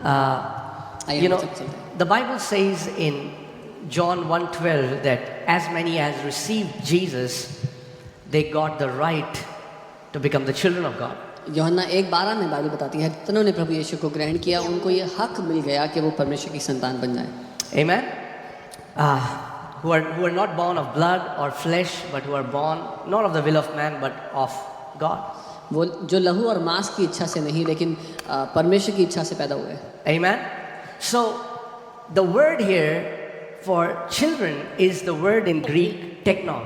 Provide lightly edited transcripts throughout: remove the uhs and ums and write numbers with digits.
You know, the Bible says in John 1:12 that as many as received Jesus, they got the right to become the children of God. यूहन्ना 1:12 में Bible बताती है जिन्होंने प्रभु यीशु को ग्रहण किया उनको ये हक मिल गया कि वो परमेश्वर की संतान बन जाए. Amen. Who are not born of blood or flesh, but who are born not of the will of man, but of God. वो जो लहू और मांस की इच्छा से नहीं लेकिन परमेश्वर की इच्छा से पैदा हुए. Amen. So the word here for children is the word in Greek teknon.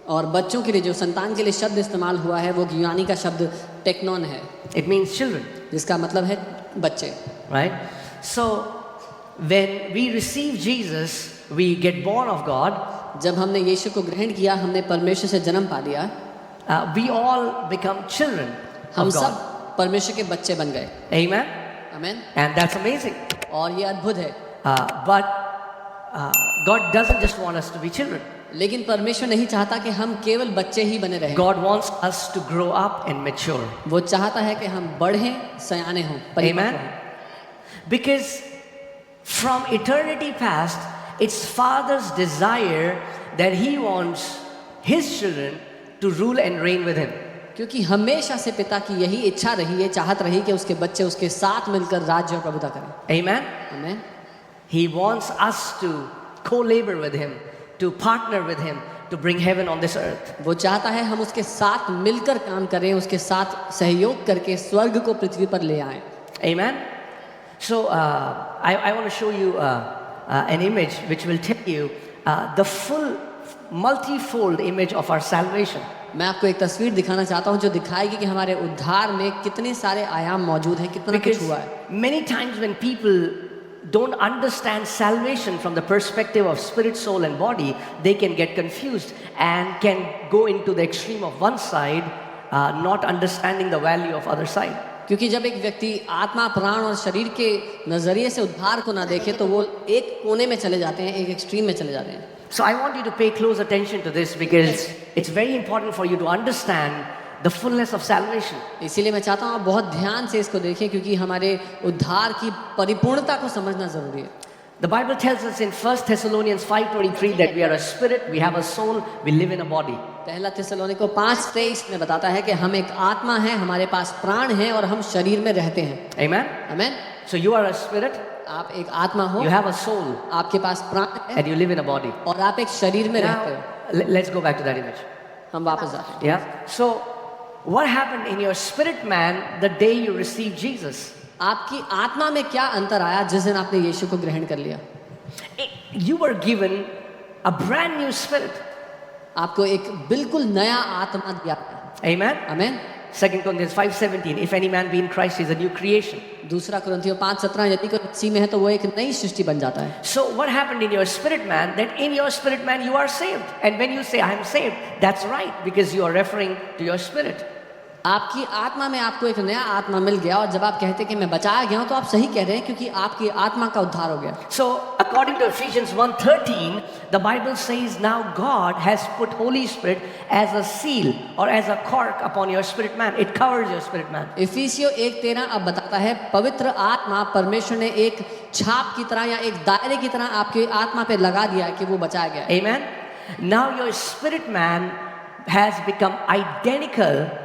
और बच्चों के लिए जो संतान के लिए शब्द इस्तेमाल हुआ है वो यूनानी का शब्द टेक्नोन है. It means children. जिसका मतलब है बच्चे. Right. So when we receive Jesus, we get born of God. जब हमने यीशु को ग्रहण किया हमने परमेश्वर से जन्म पा लिया. We all become children हम of God. सब परमेश्वर के बच्चे बन गए. Amen. आमीन. And that's amazing. और ये अद्भुत है. But God doesn't just want us to be children. लेकिन परमेश्वर नहीं चाहता कि हम केवल बच्चे ही बने रहें. God wants us to grow up and mature. वो चाहता है कि हम बढ़ें, सयाने हों, परिपक्व Amen. हों. Because from eternity past, it's Father's desire that He wants His children to rule and reign with Him. क्योंकि हमेशा से पिता की यही इच्छा रही है, चाहत रही कि उसके बच्चे उसके साथ मिलकर राज्य और प्रभुता करें. Amen. आमीन. He wants us to co-labor with Him, to partner with Him, to bring heaven on this earth. वो चाहता है हम उसके साथ मिलकर काम करें, उसके साथ सहयोग करके स्वर्ग को पृथ्वी पर ले आएं. Amen. So I want to show you an image which will tell you the full multifold image of our salvation. मैं आपको एक तस्वीर दिखाना चाहता हूँ जो दिखाएगी कि हमारे उद्धार में कितने सारे आयाम मौजूद हैं, कितना कुछ हुआ है. Many times when people don't understand salvation from the perspective of spirit, soul and body, they can get confused and can go into the extreme of one side, not understanding the value of other side. क्योंकि जब एक व्यक्ति आत्मा, प्राण और शरीर के नजरिए से उद्धार को ना देखे तो वो एक कोने में चले जाते हैं, एक एक्सट्रीम में चले जाते हैं. So I want you to pay close attention to this because it's very important for you to understand the fullness of salvation. इसीलिए मैं चाहता हूँ आप बहुत ध्यान से इसको देखें क्योंकि हमारे उद्धार की परिपूर्णता को समझना जरूरी है. The Bible tells us in 1 Thessalonians 5:23 that we are a spirit, we have a soul, we live in a body. पहला थिस्सलुनीको 5:23 में बताता है कि हम एक आत्मा है, हमारे पास प्राण है और हम शरीर में रहते हैं. Amen. आमीन. So you are a spirit, आप एक आत्मा हो, you have a soul, आपके पास प्राण है and you live in a body. और आप एक शरीर में रहते हो. Now, let's go back to that image. हम वापस जाते हैं. Yeah. So what happened in your spirit man the day you received Jesus? आपकी आत्मा में क्या अंतर आया जिस दिन आपने यीशु को ग्रहण कर लिया? You were given a brand new spirit. आपको एक बिल्कुल नया आत्मा दिया गया. Amen. आमीन. 2 Corinthians 5:17 if any man be in Christ he is a new creation. दूसरा कुरिन्थियों 5:17 यदि कोई मसीह में है तो वो एक नई सृष्टि बन जाता है. So what happened in your spirit man, that in your spirit man you are saved, and when you say I am saved, that's right because you are referring to your spirit. आपकी आत्मा में आपको एक नया आत्मा मिल गया और जब आप कहते हैं कि मैं बचाया गया हूं तो आप सही कह रहे हैं क्योंकि आपकी आत्मा का उद्धार हो गया. So according to Ephesians 1:13 the Bible says now God has put Holy Spirit as a seal or as a cork upon your spirit man. It covers your spirit man. इफिसियों 1:13 अब बताता है पवित्र आत्मा परमेश्वर ने एक छाप की तरह या एक दायरे की तरह आपकी आत्मा पे लगा दिया है कि वो बचाया गया. Amen. Now your spirit man has become identical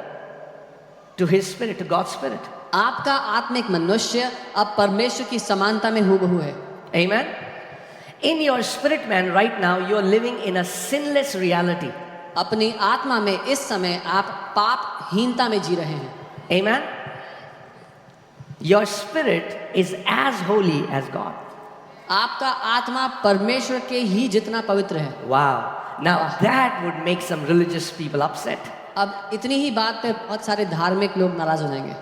to his spirit, to God's spirit. आपका आत्मिक मनुष्य अब परमेश्वर की समानता में हूबहू है. Amen. In your spirit man right now you are living in a sinless reality. अपनी आत्मा में इस समय आप पापहीनता में जी रहे हैं. Amen. Your spirit is as holy as God. आपका आत्मा परमेश्वर के ही जितना पवित्र है. Wow. Now that would make some religious people upset. अब इतनी ही बात पे बहुत सारे धार्मिक लोग नाराज हो जाएंगे.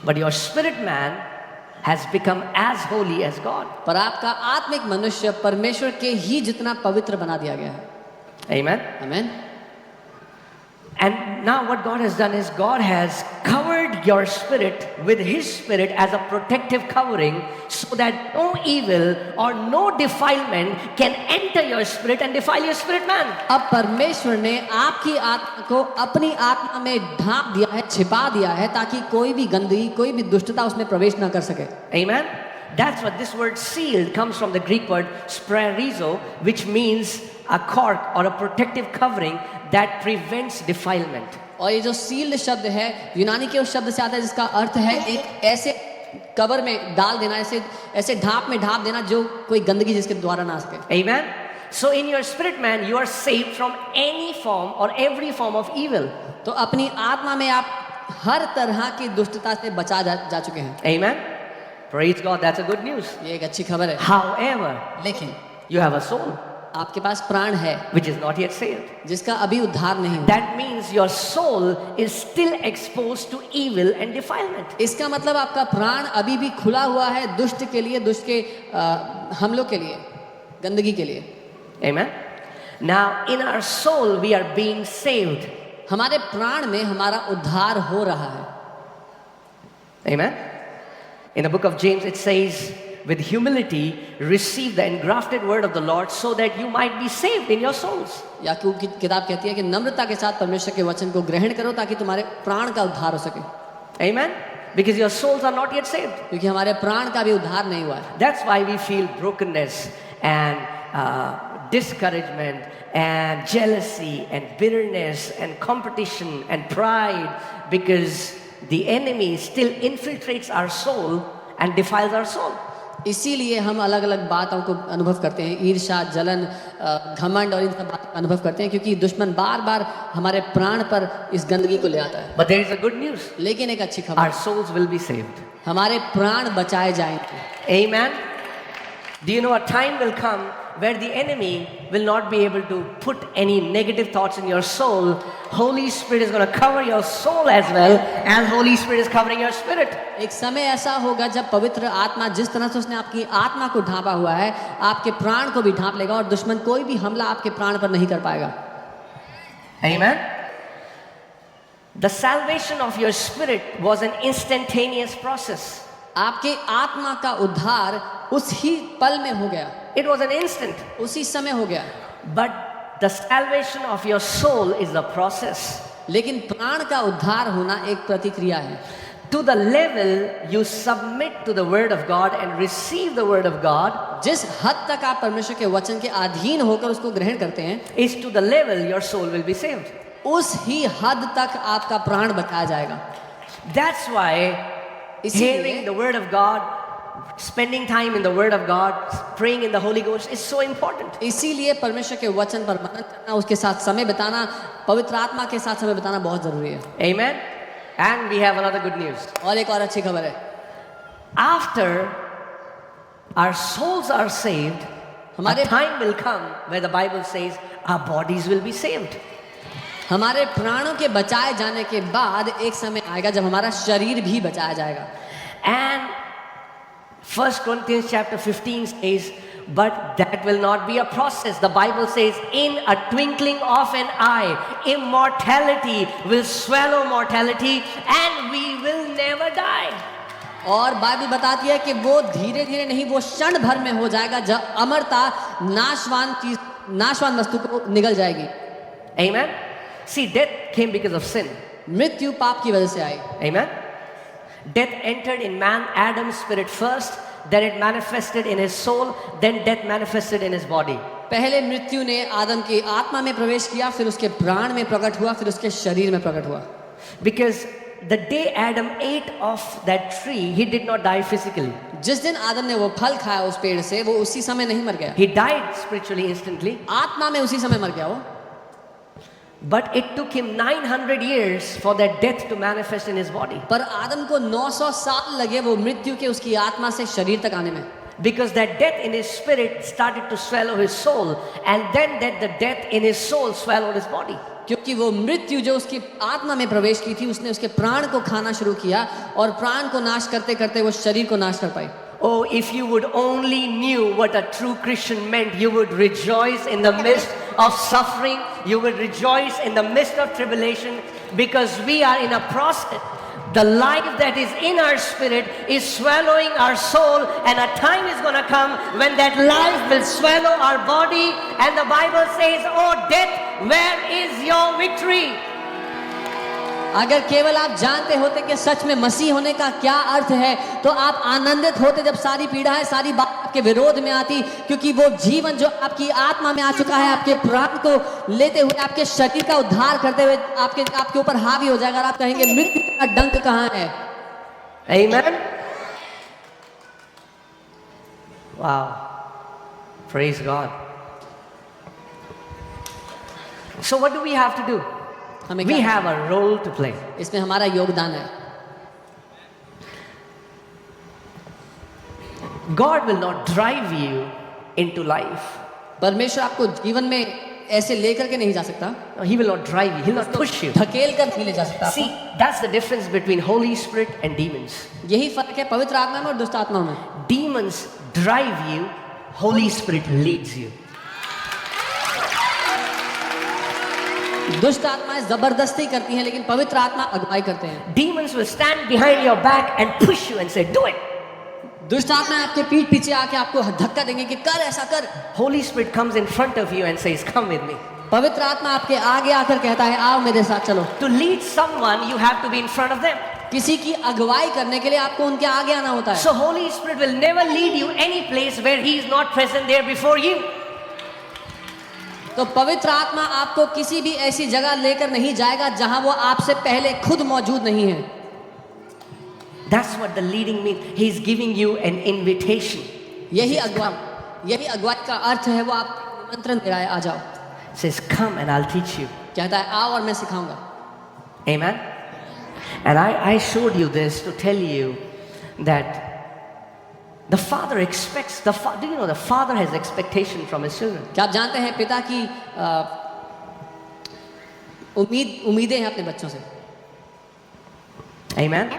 But your spirit man has become as holy as God. पर आपका आत्मिक मनुष्य परमेश्वर के ही जितना पवित्र बना दिया गया है. Amen. आमीन. And now what God has done is God has covered covered your spirit with His Spirit as a protective covering, so that no evil or no defilement can enter your spirit and defile your spirit man. अब परमेश्वर ने आपकी आत्मा को अपनी आत्मा में ढांप दिया है, छिपा दिया है, ताकि कोई भी गंदगी, कोई भी दुष्टता उसमें प्रवेश न कर सके. Amen? That's what this word sealed comes from, the Greek word sprarizo, which means a cork or a protective covering that prevents defilement. और ये जो सील्ड शब्द है यूनानी के उस शब्द से आता है जिसका अर्थ है एक ऐसे कवर में डाल देना, ऐसे ऐसे ढाप में ढाप देना जो कोई गंदगी जिसके द्वारा ना आ सके. Amen? So in your spirit man, you are saved from any form or every form of evil. तो अपनी आत्मा में आप हर तरह की दुष्टता से बचा जा चुके हैं. Amen? Praise God, that's a good news. ये एक अच्छी खबर है. However, लेकिन you have a soul आपके पास प्राण है which is not yet saved. जिसका अभी उद्धार नहीं हुआ. That means your soul is still exposed to evil and defilement. इसका मतलब आपका प्राण अभी भी खुला हुआ है दुष्ट के लिए, दुष्ट के हमलों के लिए, गंदगी के लिए. Amen? Now, in our soul, we are being saved. हमारे प्राण में हमारा उद्धार हो रहा है. Amen? In the book of James, it says, with humility, receive the engrafted word of the Lord so that you might be saved in your souls. याकूब की किताब कहती है कि नम्रता के साथ परमेश्वर के वचन को ग्रहण करो ताकि तुम्हारे प्राण का उद्धार हो सके. Amen? Because your souls are not yet saved. क्योंकि हमारे प्राण का भी उद्धार नहीं हुआ है. That's why we feel brokenness and discouragement and jealousy and bitterness and competition and pride, because the enemy still infiltrates our soul and defiles our soul. इसीलिए हम अलग अलग बातों को अनुभव करते हैं, ईर्ष्या, जलन, घमंड और इन सब बातों का अनुभव करते हैं, क्योंकि दुश्मन बार बार हमारे प्राण पर इस गंदगी को ले आता है. But there is a good news. लेकिन एक अच्छी खबर, Our souls will be saved. हमारे प्राण बचाए जाएंगे. Amen? Do you know a time will come where the enemy will not be able to put any negative thoughts in your soul? Holy Spirit is going to cover your soul as well as Holy Spirit is covering your spirit. एक समय ऐसा होगा जब पवित्र आत्मा जिस तरह से उसने आपकी आत्मा को ढांपा हुआ है, आपके प्राण को भी ढांप लेगा और दुश्मन कोई भी हमला आपके प्राण पर नहीं कर पाएगा. Amen? The salvation of your spirit was an instantaneous process. आपके आत्मा का उद्धार उस ही पल में हो गया. It was an instant. उसी समय हो गया. But the salvation of your soul is a process. लेकिन प्राण का उद्धार होना एक प्रतिक्रिया है. To the level you submit to the word of God and receive the word of God, जिस हद तक आप परमेश्वर के वचन के अधीन होकर उसको ग्रहण करते हैं, is to the level your soul will be saved. उस ही हद तक आपका प्राण बचाया जाएगा. That's why hearing the word of God, spending time in the word of God, praying in the Holy Ghost is so important. इसीलिए परमेश्वर के वचन पर मनन करना, उसके साथ समय बिताना, पवित्र आत्मा के साथ समय बिताना बहुत जरूरी है. Amen? And we have another good news. और एक और अच्छी खबर है. After our souls are saved, a time will come where the Bible says our bodies will be saved. हमारे प्राणों के बचाए जाने के बाद एक समय आएगा जब हमारा शरीर भी बचाया जाएगा. And 1 Corinthians chapter 15 says, but that will not be a process. The Bible says, in a twinkling of an eye, immortality will swallow mortality and we will never die. और बाइबल बताती है कि वो धीरे धीरे नहीं, वो क्षण भर में हो जाएगा जब अमरता नाशवान वस्तु को निगल जाएगी. Amen? See, death came because of sin. मृत्यु पाप की वजह से आई. Amen? Death entered in man, Adam's spirit first, then it manifested in his soul, then death manifested in his body. पहले मृत्यु ने आदम की आत्मा में प्रवेश किया, फिर उसके प्राण में प्रकट हुआ, फिर उसके शरीर में प्रकट हुआ. Because the day Adam ate of that tree, he did not die physically. जिस दिन आदम ने वो फल खाया उस पेड़ से, वो उसी समय नहीं मर गया. He died spiritually instantly. आत्मा में उसी समय मर गया वो. But it took him 900 years for that death to manifest in his body. पर आदम को 900 साल लगे वो मृत्यु के उसकी आत्मा से शरीर तक आने में. Because that death in his spirit started to swallow his soul, and then that the death in his soul swallowed his body. क्योंकि वो मृत्यु जो उसकी आत्मा में प्रवेश की थी, उसने उसके प्राण को खाना शुरू किया और प्राण को नाश करते करते वो शरीर को नाश कर पाई. Oh, if you would only knew what a true Christian meant, you would rejoice in the midst of suffering, you would rejoice in the midst of tribulation, because we are in a process. The life that is in our spirit is swallowing our soul, and a time is going to come when that life will swallow our body, and the Bible says, "Oh death, where is your victory?" अगर केवल आप जानते होते कि सच में मसीह होने का क्या अर्थ है, तो आप आनंदित होते जब सारी पीड़ाएं, सारी बात आपके विरोध में आती, क्योंकि वो जीवन जो आपकी आत्मा में आ चुका है, आपके प्राण को लेते हुए, आपके शरीर का उद्धार करते हुए आपके ऊपर हावी हो जाएगा, और आप कहेंगे मृत्यु का डंक कहाँ है। Amen. Wow. Praise God. So what do we have to do? हमें We क्या have a role to play. इसमें हमारा योगदान है। God will not drive you into life. परमेश्वर आपको जीवन में ऐसे लेकर के नहीं जा सकता, No, He will not drive you. He will not push you. ढकेल कर नहीं ले जा सकता। See, that's the difference between Holy Spirit and demons. यही फर्क है पवित्र आत्मा में और दुष्ट आत्मा में। Demons drive you, Holy Spirit leads you. दुष्ट आत्माएं जबरदस्ती करती हैं, लेकिन पवित्र आत्मा अगुवाई करते हैं। Demons will stand behind your back and push you and say, "Do it." दुष्ट आत्माएं आपके पीठ पीछे आके आपको धक्का देंगे कि कर, ऐसा कर। Holy Spirit comes in front of you and says, "Come with me." पवित्र आत्मा आपके आगे आकर कहता है, आओ मेरे साथ चलो। To lead someone, you have to be in front of them. किसी की अगुवाई करने के लिए आपको उनके आगे आना होता है। So Holy Spirit will never lead you any place where He is not present there before you. तो पवित्र आत्मा आपको किसी भी ऐसी जगह लेकर नहीं जाएगा जहां वो आपसे पहले खुद मौजूद नहीं है। That's what the leading means. He is giving you an invitation. यही अगुवाई का अर्थ है। वो आपको निमंत्रण दे रहा है, आ जाओ। Says, "Come and I'll teach you." कहता है आओ और मैं सिखाऊंगा। Amen. And I showed you this to tell you that the Father expects. Do you know the Father has expectation from His children? क्या आप जानते हैं पिता की उम्मीदें हैं अपने बच्चों से? Amen.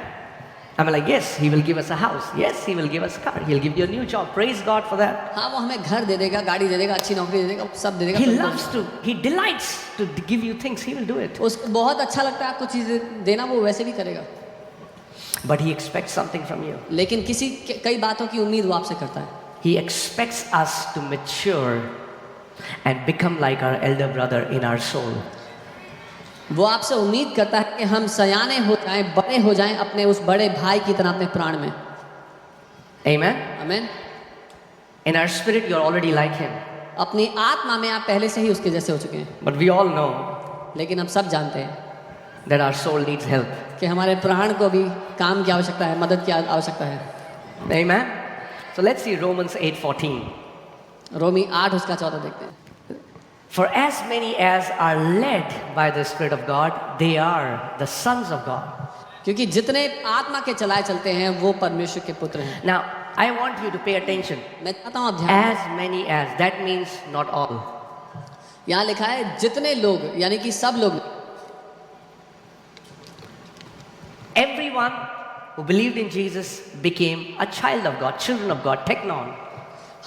I mean, like, yes, He will give us a house. Yes, He will give us a car. He'll give you a new job. Praise God for that. हाँ, वो हमें घर दे देगा, गाड़ी दे देगा, अच्छी नौकरी दे देगा, सब दे देगा। He loves to. He delights to give you things. He will do it. उसको बहुत अच्छा लगता है आपको चीजें देना, वो वैसे भी करेगा। But He expects something from you. लेकिन कई बातों की उम्मीद वो आपसे करता है। He expects us to mature and become like our elder brother in our soul. वो आपसे उम्मीद करता है कि हम सयाने हो जाएं, बड़े हो जाएं अपने उस बड़े भाई की तरह अपने प्राण में। Amen. आमीन। In our spirit, you're already like Him. अपनी आत्मा में आप पहले से ही उसके जैसे हो चुके हैं। But we all know लेकिन हम सब जानते हैं that our soul needs help. कि हमारे प्राण को भी काम की आवश्यकता है, मदद की आवश्यकता है। Amen. So let's see Romans 8:14. रोमी 8 उसका 14 देखते हैं। For as many as are led by the Spirit of God, they are the sons of God. क्योंकि जितने आत्मा के चलाए चलते हैं वो परमेश्वर के पुत्र हैं। Now, I want you to pay attention. मैं चाहता हूँ आप ध्यान। As many as, that means not all. यहाँ लिखा है जितने लोग, यानी कि सब लोग। Everyone who believed in Jesus became a child of God, children of God, teknon.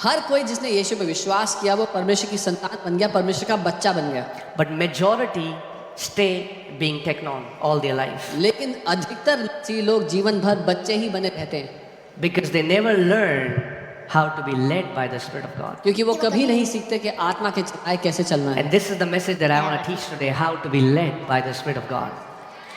हर कोई जिसने यीशु पे विश्वास किया वो परमेश्वर की संतान बन गया, परमेश्वर का बच्चा बन गया। But majority stay being teknon all their life. लेकिन अधिकतर मसीही लोग जीवन भर बच्चे ही बने रहते हैं। Because they never learn how to be led by the Spirit of God. क्योंकि वो कभी नहीं सीखते कि आत्मा के चलाए कैसे चलना है। And this is the message that I want to teach today, how to be led by the Spirit of God.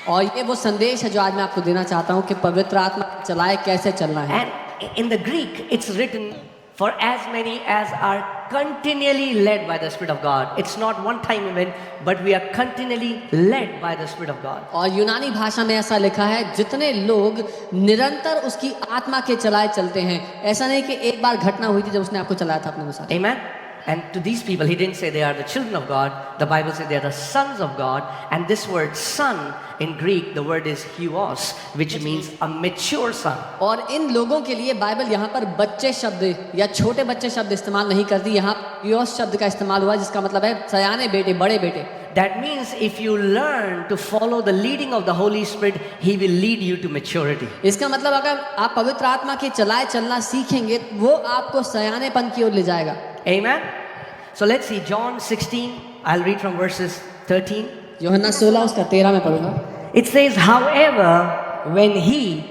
और ये वो संदेश है जो आज मैं आपको देना चाहता हूँ कि पवित्र आत्मा के चलाए कैसे चलना है। And in the Greek, it's written, for as many as are continually led by the Spirit of God. It's not one time event, but we are continually led by the Spirit of God. और यूनानी भाषा में ऐसा लिखा है जितने लोग निरंतर उसकी आत्मा के चलाए चलते हैं। ऐसा नहीं कि एक बार घटना हुई थी जब उसने आपको चलाया था अपने साथ। Amen. And to these people, he didn't say they are the children of God. The Bible says they are the sons of God. And this word son in Greek, the word is huos, which means a mature son. और इन लोगों के लिए Bible यहाँ पर बच्चे शब्द या छोटे बच्चे शब्द इस्तेमाल नहीं करती। यहाँ हुओस शब्द का इस्तेमाल हुआ जिसका मतलब है सयाने बेटे, बड़े बेटे। That means if you learn to follow the leading of the Holy Spirit, He will lead you to maturity. इसका मतलब अगर आप पवित्र आत्मा के चलाए चलना सीखेंगे वो आपको सयानेपन की ओर ले जाएगा। Amen. So let's see John 16. I'll read from verses 13. यूहन्ना 16 उसका 13 में पढ़ूंगा। It says, however, when He,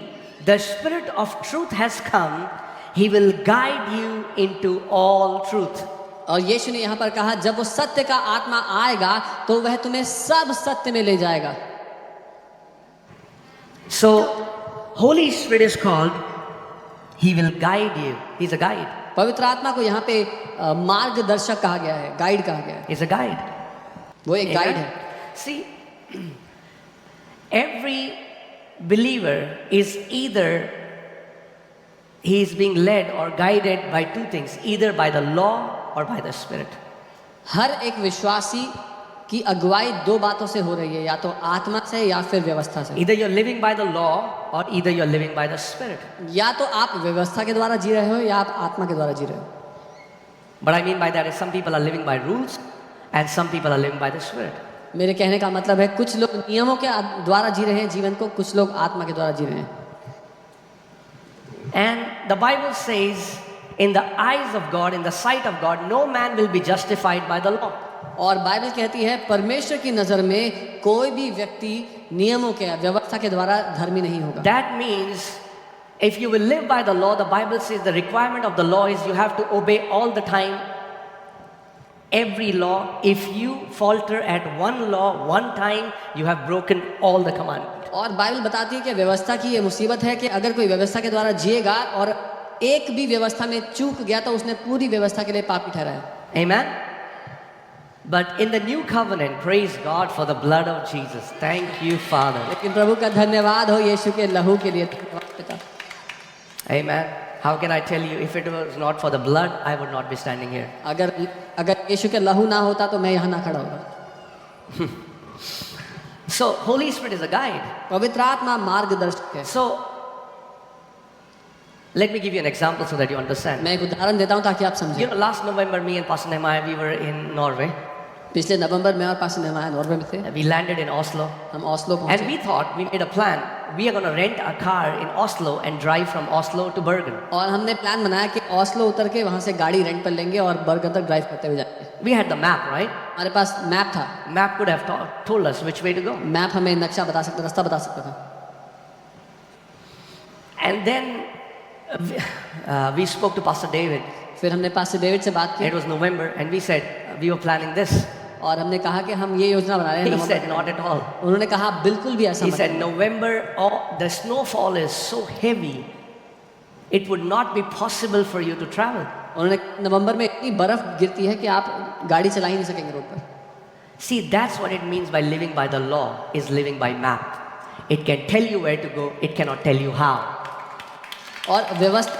the Spirit of truth, has come, He will guide you into all truth. और यीशु ने यहाँ पर कहा जब वो सत्य का आत्मा आएगा तो वह तुम्हें सब सत्य में ले जाएगा. So, Holy Spirit is called, He will guide you. He's a guide. पवित्र आत्मा को यहाँ पे मार्गदर्शक कहा गया है, गाइड कहा गया है. He's a guide. वो एक गाइड Amen? है. See, every believer is either he is being led or guided by two things, either by the law or by the Spirit. हर एक विश्वासी की अगुवाई दो बातों से हो रही है, या तो आत्मा से या फिर व्यवस्था से. Either you're living by the law or either you're living by the Spirit. या तो आप व्यवस्था के द्वारा जी रहे हो या आप आत्मा के द्वारा जी रहे हो. But I mean by that is some people are living by rules and some people are living by the Spirit. मेरे कहने का मतलब है कुछ लोग नियमों के द्वारा जी रहे हैं जीवन को, कुछ लोग आत्मा के द्वारा जी रहे हैं. And the Bible says, in the eyes of God, in the sight of God, no man will be justified by the law. और बाइबल कहती है परमेश्वर की नजर में कोई भी व्यक्ति नियमों के व्यवस्था के द्वारा धर्मी नहीं होगा. That means if you will live by the law, the Bible says the requirement of the law is you have to obey all the time every law. If you falter at one law one time, you have broken all the commandments. और Bible बताती है कि व्यवस्था की ये मुसीबत है कि अगर कोई व्यवस्था के द्वारा जिएगा और एक भी व्यवस्था में चूक गया तो उसने पूरी व्यवस्था के लिए पापी ठहराया. Amen? But in the new covenant, praise God for the blood of Jesus. Thank you, Father. लेकिन प्रभु का धन्यवाद हो यीशु के लहू के लिए. धन्यवाद पिता. Amen. How can I tell you, if it was not for the blood, I would not be standing here. अगर यीशु के लहू ना होता तो मैं यहाँ ना खड़ा होता. So, Holy Spirit is a guide. पवित्र आत्मा मार्गदर्शक है. So, let me give you an example so that you understand. मैं एक उदाहरण देता हूँ ताकि आप You समझें. know, last November, me and Pastor Nehemiah, we were in Norway. पिछले नवंबर में और पास नॉर्वे में थे. We landed in Oslo. हम ओस्लो And पहुंचे we thought, we made a plan. We are going to rent a car in Oslo and drive from Oslo to Bergen. और हमने plan बनाया कि ओस्लो उतर के वहाँ से गाड़ी रेंट पर लेंगे और बर्गन तक ड्राइव करते हुए जाएंगे. We had the map, right? हमारे पास मैप था. Map could have told us which way to go. Map हमें नक्शा बता सकता, रास्ता बता सकता था. And then we spoke to Pastor David. फिर हमने पास्टर डेविड से बात की It was November and we said, we were planning this. और हमने कहा कि हम ये योजना बना रहे हैं He नवंबर said, में. not at all. उन्होंने कहा बिल्कुल भी ऐसा He मत said, करो. November, the snowfall is so heavy, it would not be possible for you to travel. उन्होंने नवंबर में इतनी बर्फ गिरती है कि आप गाड़ी चला ही नहीं सकेंगे रोड पर. See, that's what it means by living by the law, is living by map. It can tell you where to go, it cannot tell you how. और व्यवस्था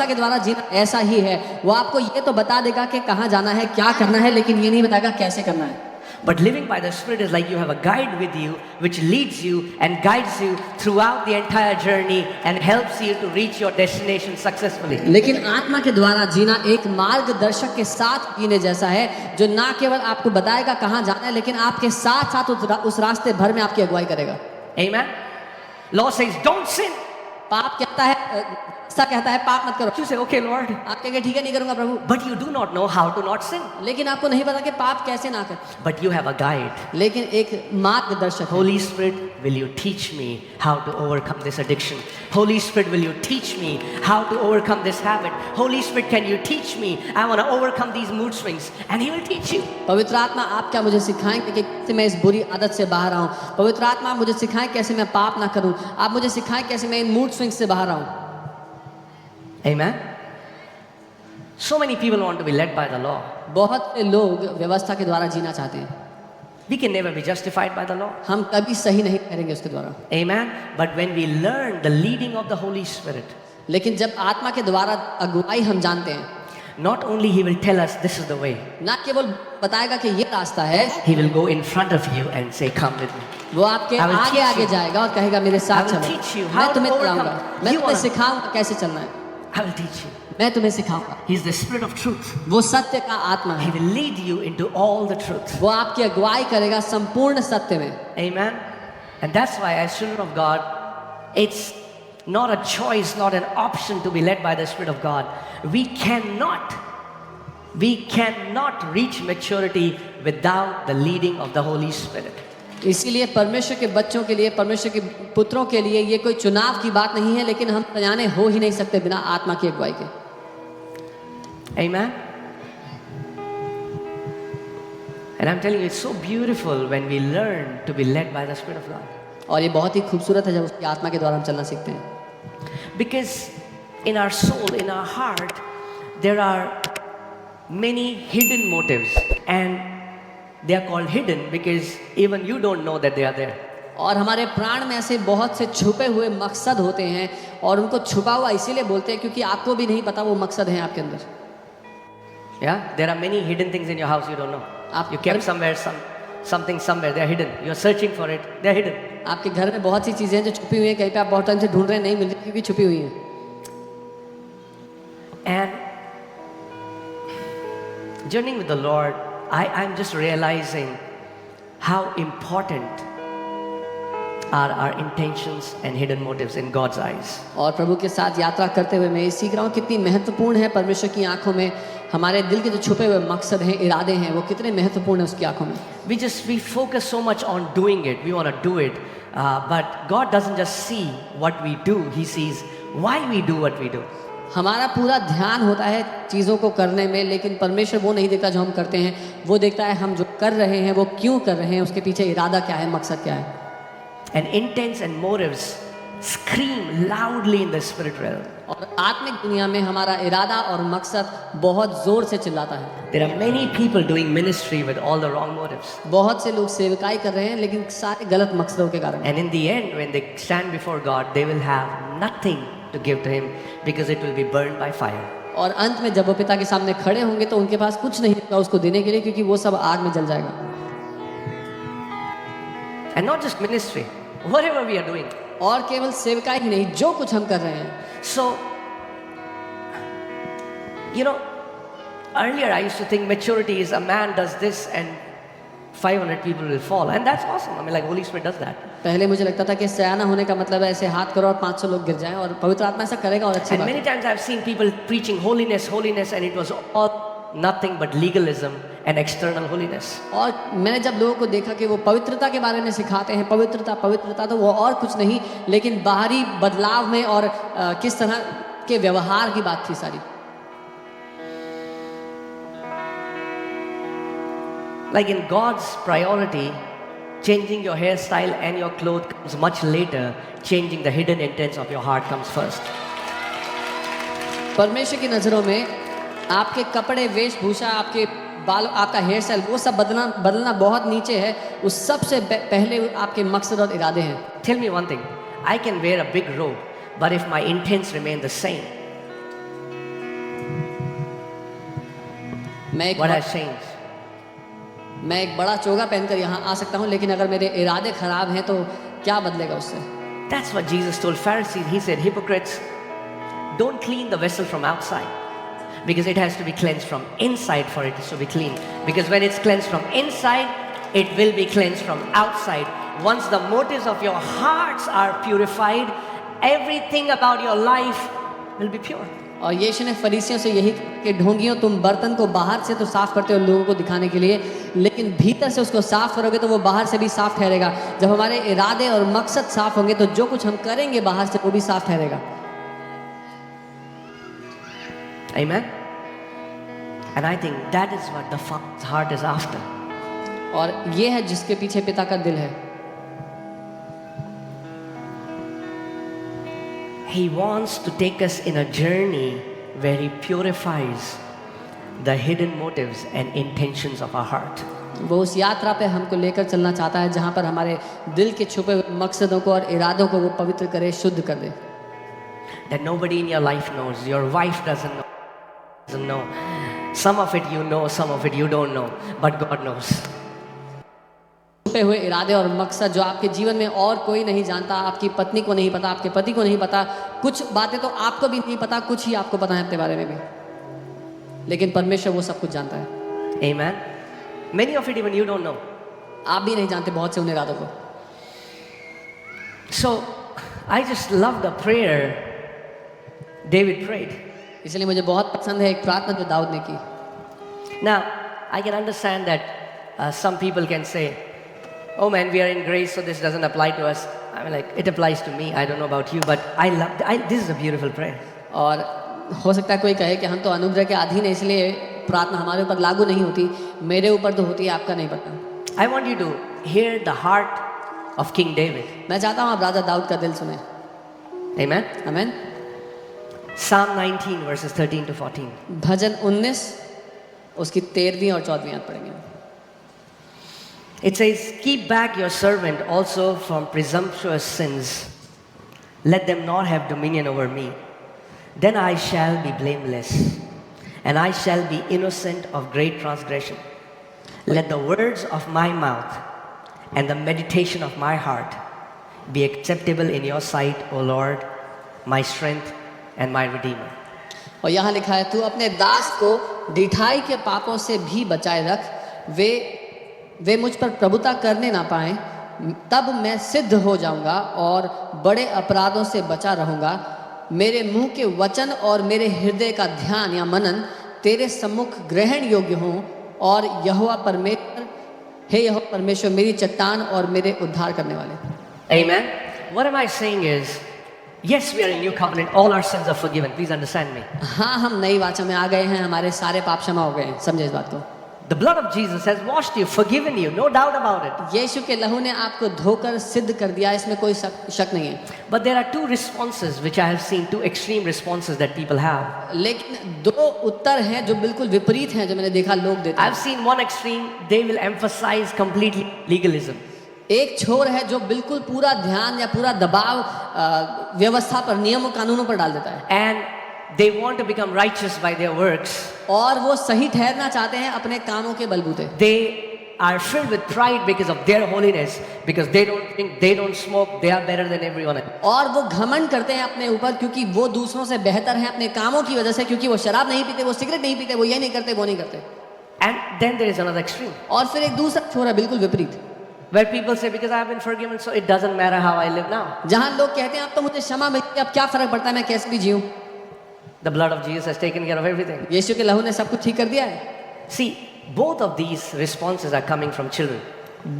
के द्वारा जीना ऐसा ही है. वो आपको ये तो बता देगा कि कहाँ जाना है, क्या करना है, लेकिन ये नहीं बताएगा कैसे करना है. But living by the Spirit is like you have a guide with you, which leads you and guides you throughout the entire journey and helps you to reach your destination successfully. लेकिन आत्मा के द्वारा जीना एक मार्गदर्शक के साथ जीने जैसा है, जो ना केवल आपको बताएगा कहाँ जाना है, लेकिन आपके साथ साथ उस रास्ते भर में आपकी अगुवाई करेगा. Amen? Law says, don't sin. पाप कहता है, ऐसा कहता है पाप मत करो. You say, okay, Lord. आप कहेंगे ठीक है नहीं करूंगा प्रभु. But you do not know how to not sin. लेकिन आपको नहीं पता कि पाप कैसे ना कर. But you have a guide. लेकिन एक मार्गदर्शक है. Holy Spirit, will you teach me how to overcome this addiction? Holy Spirit, will you teach me how to overcome this habit? Holy Spirit, can you teach me? I want to overcome these mood swings. And He will teach you. पवित्र आत्मा आप क्या मुझे सिखाएंगे कि कैसे मैं इस बुरी आदत से बाहर आऊं. पवित्र आत्मा आप मुझे सिखाएं कैसे मैं पाप ना करूं. आप मुझे सिखाएं कैसे मैं इन मूड स्विंग से बाहर आऊं. Amen? So many people want to be led by the law. बहुत से लोग व्यवस्था के द्वारा जीना चाहते हैं. We can never be justified by the law. हम कभी सही नहीं ठहरेंगे उसके द्वारा. Amen? But when we learn the leading of the Holy Spirit, लेकिन जब आत्मा के द्वारा अगुवाई हम जानते हैं, not only He will tell us this is the way, ना केवल बताएगा कि ये रास्ता है, He will go in front of you and say, come with me. वो आपके I will आगे teach आगे you. जाएगा और कहेगा मेरे साथ I will चलो. teach you how मैं तुम्हें to चलाऊंगा, overcome. मैं You तुम्हें wanna- सिखाऊंगा कैसे चलना है. I will teach you. मैं तुम्हें सिखाऊंगा. He's the Spirit of truth. वो सत्य का आत्मा He है. will lead you into all the truth. वो आपकी अगुवाई करेगा संपूर्ण सत्य में. Amen? And that's why, as children of God, it's not a choice, not an option to be led by the Spirit of God. We cannot reach maturity without the leading of the Holy Spirit. इसीलिए परमेश्वर के बच्चों के लिए, परमेश्वर के पुत्रों के लिए ये कोई चुनाव की बात नहीं है, लेकिन हम सयाने हो ही नहीं सकते बिना आत्मा की अगुवाई के। Amen? And I'm telling you, it's so beautiful when we learn to be led by the Spirit of God. और ये बहुत ही खूबसूरत है जब उसकी आत्मा के द्वारा हम चलना सीखते हैं। Because in our soul, in our heart, there are many hidden motives, and they are called hidden because even you don't know that they are there. और हमारे प्राण में ऐसे बहुत से छुपे हुए मकसद होते हैं, और उनको छुपा हुआ इसीलिए बोलते हैं क्योंकि आपको भी नहीं पता वो मकसद हैं आपके अंदर। Yeah, there are many hidden things in your house you don't know. You kept somewhere something somewhere. They are hidden. You are searching for it. They are hidden. आपके घर में बहुत सी चीजें हैं जो छुपी हुई हैं, कहीं पे आप बहुत टाइम से ढूंढ रहे हैं, नहीं मिल रही क्योंकि छुपी हुई हैं। And journeying with the Lord, I'm just realizing how important are our intentions and hidden motives in God's eyes. और प्रभु के साथ यात्रा करते हुए मैं ये सीख रहा हूँ कितनी महत्वपूर्ण है परमेश्वर की आंखों में हमारे दिल के जो छुपे हुए मकसद हैं, इरादे हैं, वो कितने महत्वपूर्ण हैं उसकी आंखों में। We focus so much on doing it. We want to do it, but God doesn't just see what we do. He sees why we do what we do. हमारा पूरा ध्यान होता है चीज़ों को करने में, लेकिन परमेश्वर वो नहीं देखता जो हम करते हैं, वो देखता है हम जो कर रहे हैं वो क्यों कर रहे हैं, उसके पीछे इरादा क्या है, मकसद क्या है। And intents and motives scream loudly in the spirit realm. और आत्मिक दुनिया में हमारा इरादा और मकसद बहुत जोर से चिल्लाता है। There are many people doing ministry with all the wrong motives. बहुत से लोग सेवकाई कर रहे हैं लेकिन सारे गलत मकसदों के कारण। And in the end, when they stand before God, they will have nothing to give to Him because it will be burned by fire. और अंत में जब वो पिता के सामने खड़े होंगे तो उनके पास कुछ नहीं होगा उसको देने के लिए, क्योंकि वो सब आग में जल जाएगा। And not just ministry, whatever we are doing. और केवल सेवकाई ही नहीं, जो कुछ हम कर रहे हैं। So, you know, earlier I used to think maturity is a man does this and 500 people will fall, and that's awesome. I mean, like Holy Spirit does that. पहले मुझे लगता था कि सयाना होने का मतलब है ऐसे हाथ करो और 500 लोग गिर जाएं, और पवित्र आत्मा ऐसा करेगा और अच्छी And बात many है। times I've seen people preaching holiness, holiness, and it was all nothing but legalism and external holiness. और मैंने जब लोगों को देखा कि वो पवित्रता के बारे में सिखाते हैं, पवित्रता पवित्रता, तो वो और कुछ नहीं लेकिन बाहरी बदलाव में और किस तरह के व्यवहार की बात थी सारी। Like in God's priority, changing your hairstyle and your clothes comes much later. Changing the hidden intents of your heart comes first. परमेश्वर की नज़रों में आपके कपड़े, वेशभूषा, आपके बाल, आपका हेयर स्टाइल, वो सब बदलना बहुत नीचे है। उस सबसे पहले आपके मकसद और इरादे हैं। Tell me one thing. I can wear a big robe, but if my intents remain the same, मैं एक बड़ा चोगा पहनकर यहाँ आ सकता हूँ, लेकिन अगर मेरे इरादे खराब हैं तो क्या बदलेगा उससे? That's what Jesus told Pharisees. He said, hypocrites, don't clean the vessel from outside, because it has to be cleansed from inside for it to be clean. Because when it's cleansed from inside, it will be cleansed from outside. Once the motives of your hearts are purified, everything about your life will be pure. और यीशु ने फरीसियों से यही कि ढोंगियों, तुम बर्तन को बाहर से तो साफ करते हो लोगों को दिखाने के लिए, लेकिन भीतर से उसको साफ करोगे तो वो बाहर से भी साफ ठहरेगा। जब हमारे इरादे और मकसद साफ होंगे तो जो कुछ हम करेंगे बाहर से वो भी साफ ठहरेगा। Amen. And I think that is what the Father's heart is after. और ये है जिसके पीछे पिता का दिल है। He wants to take us in a journey where He purifies the hidden motives and intentions of our heart. वो उस यात्रा पे हमको लेकर चलना चाहता है जहाँ पर हमारे दिल के छुपे हुए मकसदों को और इरादों को वो पवित्र करे, शुद्ध कर दे। That nobody in your life knows. Your wife doesn't know. Some of it you know, some of it you don't know, but God knows. छुपे हुए इरादे और मकसद जो आपके जीवन में और कोई नहीं जानता, आपकी पत्नी को नहीं पता, आपके पति को नहीं पता, कुछ बातें तो आपको भी नहीं पता, कुछ ही आपको पता है अपने बारे में भी, लेकिन परमेश्वर वो सब कुछ जानता है। Amen. Many of it even you don't know. आप भी नहीं जानते बहुत से उन इरादों को। So I just love the prayer David prayed. इसलिए मुझे बहुत पसंद है एक प्रार्थना जो दाऊद ने की। Now I can understand that some people can say, oh man, we are in grace, so this doesn't apply to us. I mean, like, it applies to me. I don't know about you, but this is a beautiful prayer. और हो सकता है कोई कहे कि हम तो अनुग्रह के अधीन है, इसलिए प्रार्थना हमारे ऊपर लागू नहीं होती, मेरे ऊपर तो होती है, आपका नहीं पता। I want you to hear the heart of King David. मैं चाहता हूँ आप राजा दाऊद का दिल सुने। Amen. आमीन। Psalm 19 verses 13 to 14. भजन 19 उसकी 13वीं और 14वीं आयत पढ़ेंगे। It says, keep back your servant also from presumptuous sins. Let them not have dominion over me. Then I shall be blameless, and I shall be innocent of great transgression. Let the words of my mouth and the meditation of my heart be acceptable in your sight, O Lord, my strength and my redeemer. और यहाँ लिखा है, तू अपने दास को ढिठाई के पापों से भी बचाए रख, वे मुझ पर प्रभुता करने ना पाएं, तब मैं सिद्ध हो जाऊंगा और बड़े अपराधों से बचा रहूंगा। मेरे मुंह के वचन और मेरे हृदय का ध्यान या मनन तेरे सम्मुख ग्रहण योग्य हों, और यहोवा परमेश्वर मेरी चट्टान और मेरे उद्धार करने वाले। Amen. What am I saying is, yes, we are in new covenant. All our sins are forgiven. Please understand me. हाँ, हम नई वाचा में आ गए हैं, हमारे सारे पाप क्षमा हो गए हैं, समझे इस बात को। The blood of Jesus has washed you, forgiven you, no doubt about it. यीशु के लहू ने आपको धोकर सिद्ध कर दिया, इसमें कोई शक नहीं है। But there are two responses which I have seen, two extreme responses that people have. लेकिन दो उत्तर हैं जो बिल्कुल विपरीत हैं, जो मैंने देखा लोग देते हैं। I've seen one extreme, they will emphasize completely legalism. एक छोर है जो बिल्कुल पूरा ध्यान या पूरा दबाव व्यवस्था पर, नियमों कानूनों पर डाल देता है। And they want to become righteous by their works. और वो सही ठहरना चाहते हैं अपने कामों के बलबूते। They are filled with pride because of their holiness, because they don't think, they don't smoke, they are better than everyone else. और वो घमंड करते हैं अपने ऊपर, क्योंकि वो दूसरों से बेहतर हैं अपने कामों की वजह से, क्योंकि वो शराब नहीं पीते, वो सिगरेट नहीं पीते, वो ये नहीं करते, वो नहीं करते। And then there is another extreme, और फिर एक दूसरा छोर है बिल्कुल विपरीत, where people say, because I have been forgiven, so it doesn't matter how I live now. जहाँ लोग कहते हैं अब तो मुझे क्षमा मिल गई, अब क्या फर्क पड़ता है मैं कैसे भी जीऊं। The blood of Jesus has taken care of everything. यीशु के लहू ने सब कुछ ठीक कर दिया है। See, both of these responses are coming from children,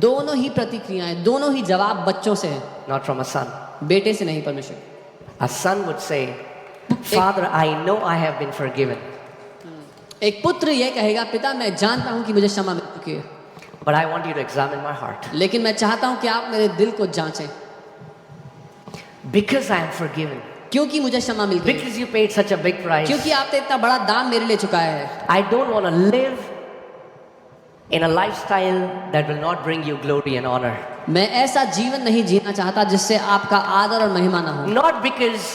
दोनों ही प्रतिक्रियाएं, दोनों ही जवाब बच्चों से हैं, not from a son. बेटे से नहीं, परमेश्वर। A son would say, Father, I know I have been forgiven, एक पुत्र ये कहेगा, पिता मैं जानता हूं कि मुझे क्षमा मिल चुकी है, but I want you to examine my heart. लेकिन मैं चाहता हूं कि आप मेरे दिल को जांचें, Because I am forgiven, क्योंकि मुझे क्षमा मिल गई, because you paid such a big price, क्योंकि आपने इतना बड़ा दाम मेरे लिए चुकाया है। I don't want to live in a lifestyle that will not bring you glory and honor. मैं ऐसा जीवन नहीं जीना चाहता जिससे आपका आदर और महिमा ना हो। Not because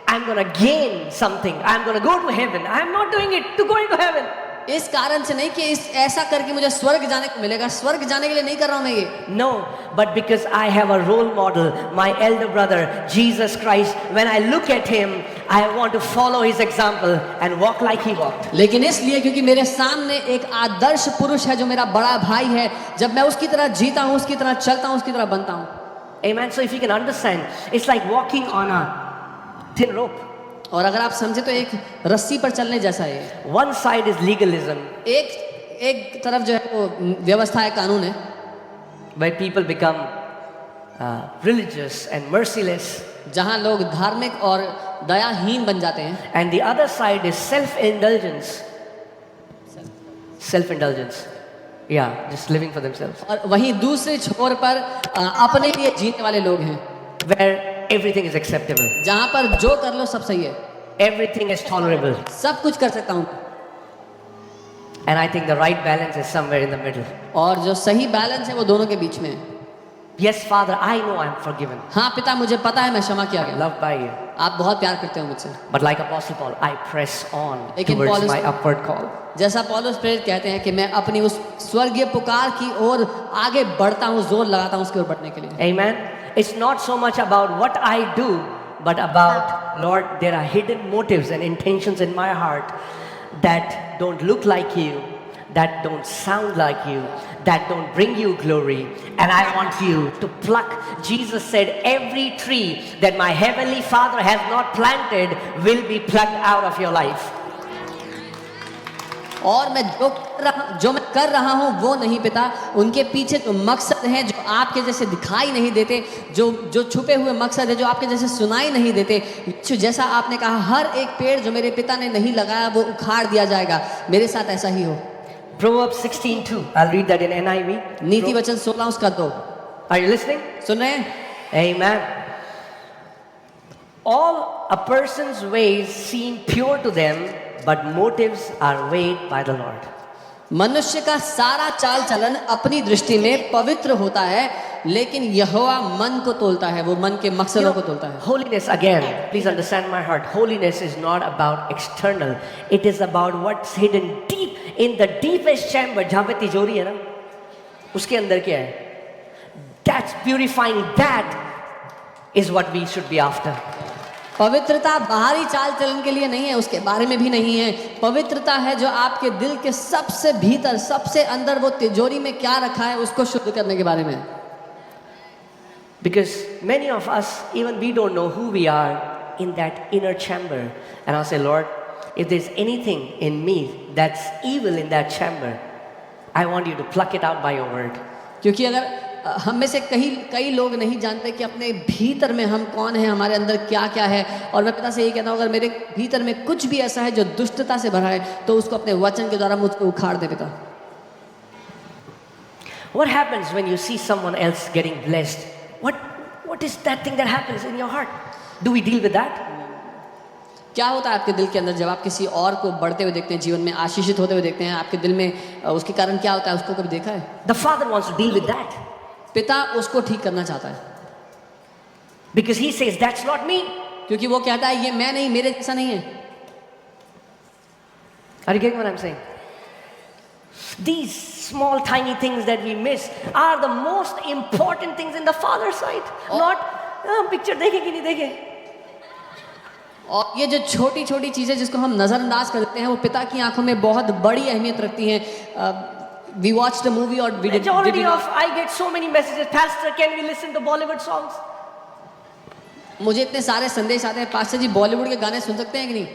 I'm going to gain something, I'm going to go to heaven. I'm not doing it to go into heaven. इस कारण से नहीं कि ऐसा करके मुझे स्वर्ग जाने को मिलेगा, स्वर्ग जाने के लिए नहीं कर रहा हूं मैं ये। No, but because I have a role model, my elder brother, Jesus Christ. When I look at him, I want to follow his example and walk like he walked. लेकिन इसलिए क्योंकि मेरे सामने एक आदर्श पुरुष है जो मेरा बड़ा भाई है, जब मैं उसकी तरह जीता हूं, उसकी तरह चलता हूं, उसकी तरह बनता हूं। Amen. So if you can understand, it's like walking on a thin rope. और अगर आप समझे तो एक रस्सी पर चलने जैसा है। One side is legalism, एक तरफ जो है वो व्यवस्था है, कानून है, where people become religious and merciless. जहां लोग धार्मिक और दयाहीन बन जाते हैं। And the other side is self-indulgence. Self-indulgence. Yeah, just living for themselves. और वहीं दूसरे छोर पर अपने लिए जीने वाले लोग हैं, Where everything is acceptable. जहां पर जो कर लो सब सही है, Everything is tolerable. सब कुछ कर सकता हूं। And I think the right balance is somewhere in the middle. और जो सही बैलेंस है वो दोनों के बीच में है। Yes, Father, I know I'm forgiven, हाँ पिता, मुझे पता है मैं क्षमा किया गया, loved by you. आप बहुत प्यार करते हो मुझसे। But like Apostle Paul, I press on लेकिन towards पौलुस- my upward call. जैसा पौलुस प्रेरित कहते हैं कि मैं अपनी उस स्वर्गीय पुकार की ओर आगे बढ़ता हूँ, जोर लगाता हूँ उसकी ओर बढ़ने के लिए। Amen. It's not so much about what I do, but about, Lord, there are hidden motives and intentions in my heart that don't look like you, that don't sound like you, that don't bring you glory. And I want you to pluck. Jesus said, every tree that my heavenly Father has not planted will be plucked out of your life. और मैं जो मैं कर रहा हूँ वो नहीं पिता, उनके पीछे जो मकसद है जो आपके जैसे दिखाई नहीं देते, जो छुपे हुए मकसद है जो आपके जैसे सुनाई नहीं देते, जैसा आपने कहा हर एक पेड़ जो मेरे पिता ने नहीं लगाया वो उखाड़ दिया जाएगा, मेरे साथ ऐसा ही हो। Proverbs 16:2. I'll read that in NIV. नीति वचन 16 उसका 2। Are you listening? सुन रहे हैं? Amen. All a person's ways seem pure to them, but motives are weighed by the Lord. मनुष्य का सारा चाल चलन अपनी दृष्टि में पवित्र होता है, लेकिन यहोवा मन को तोलता है, वो मन के मकसदों को तोलता है। Holiness, again, please understand my heart. Holiness is not about external. It is about what's hidden deep in the deepest chamber. जहाँ पे तिजोरी है ना, उसके अंदर क्या है? That's purifying. That is what we should be after. पवित्रता बाहरी चाल चलन के लिए नहीं है, उसके बारे में भी नहीं है। पवित्रता है जो आपके दिल के सबसे भीतर, सबसे अंदर वो तिजोरी में क्या रखा है उसको शुद्ध करने के बारे में। Because many of us, even we don't know who we are in that inner chamber. And I'll say, Lord, if there's anything in me that's evil in that chamber, I want you to pluck it out by your word. क्योंकि अगर हम में से कई लोग नहीं जानते कि अपने भीतर में हम कौन हैं, हमारे अंदर क्या क्या है, और मैं पिता से यही कहता हूँ अगर मेरे भीतर में कुछ भी ऐसा है जो दुष्टता से भरा है तो उसको अपने वचन के द्वारा मुझको उखाड़ दे पिता। What happens when you see someone else getting blessed? What is that thing that happens in your heart? Do we deal with that? क्या होता है आपके दिल के अंदर जब आप किसी और को बढ़ते हुए देखते हैं, जीवन में आशीषित होते हुए देखते हैं, आपके दिल में उसके कारण क्या होता है, उसको कभी देखा है? The Father wants to deal with that. पिता उसको ठीक करना चाहता है, because he says that's not me. क्योंकि वो कहता है ये मैं नहीं, मेरे जैसा नहीं है। Are you getting what I'm saying? These small tiny things that we miss are the most important things in the Father's sight. Not picture देखे कि नहीं देखे। और ये जो छोटी छोटी चीजें जिसको हम नजरअंदाज कर देते हैं वो पिता की आंखों में बहुत बड़ी अहमियत रखती हैं। We watched a movie or we did I get so many messages, Pastor, can we listen to Bollywood songs? मुझे इतने सारे संदेश आते हैं, पास्टर जी बॉलीवुड के गाने सुन सकते हैं कि नहीं?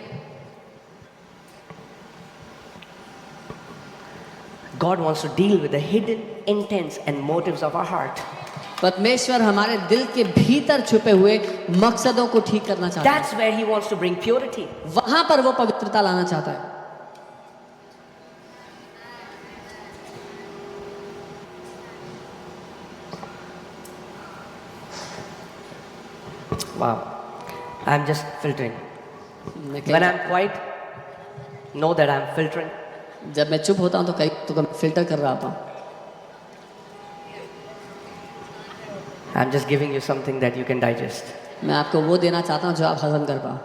God wants to deal with the hidden intents and motives of our heart. परमेश्वर हमारे दिल के भीतर छुपे हुए मकसदों को ठीक करना चाहता है। That's where he wants to bring purity. वहां पर वो पवित्रता लाना चाहता है। Wow. I'm just filtering. When I'm quiet, know that I'm filtering. जब मैं चुप होता हूं तो कई तो फिल्टर कर रहा होता हूं। I'm just giving you something that you can digest. मैं आपको वो देना चाहता हूं जो आप हजम कर पाओ।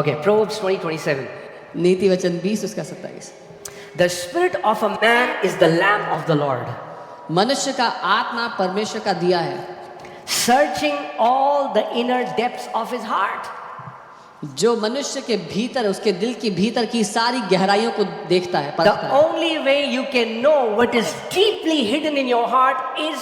Okay, Proverbs 20:27. नीति वचन 20 उसका 27। The spirit of a man is the lamp of the Lord. मनुष्य का आत्मा परमेश्वर का दिया है, searching all the inner depths of his heart. जो मनुष्य के भीतर, उसके दिल की भीतर की सारी गहराइयों को देखता है, परखता The है। only way you can know what is deeply hidden in your heart is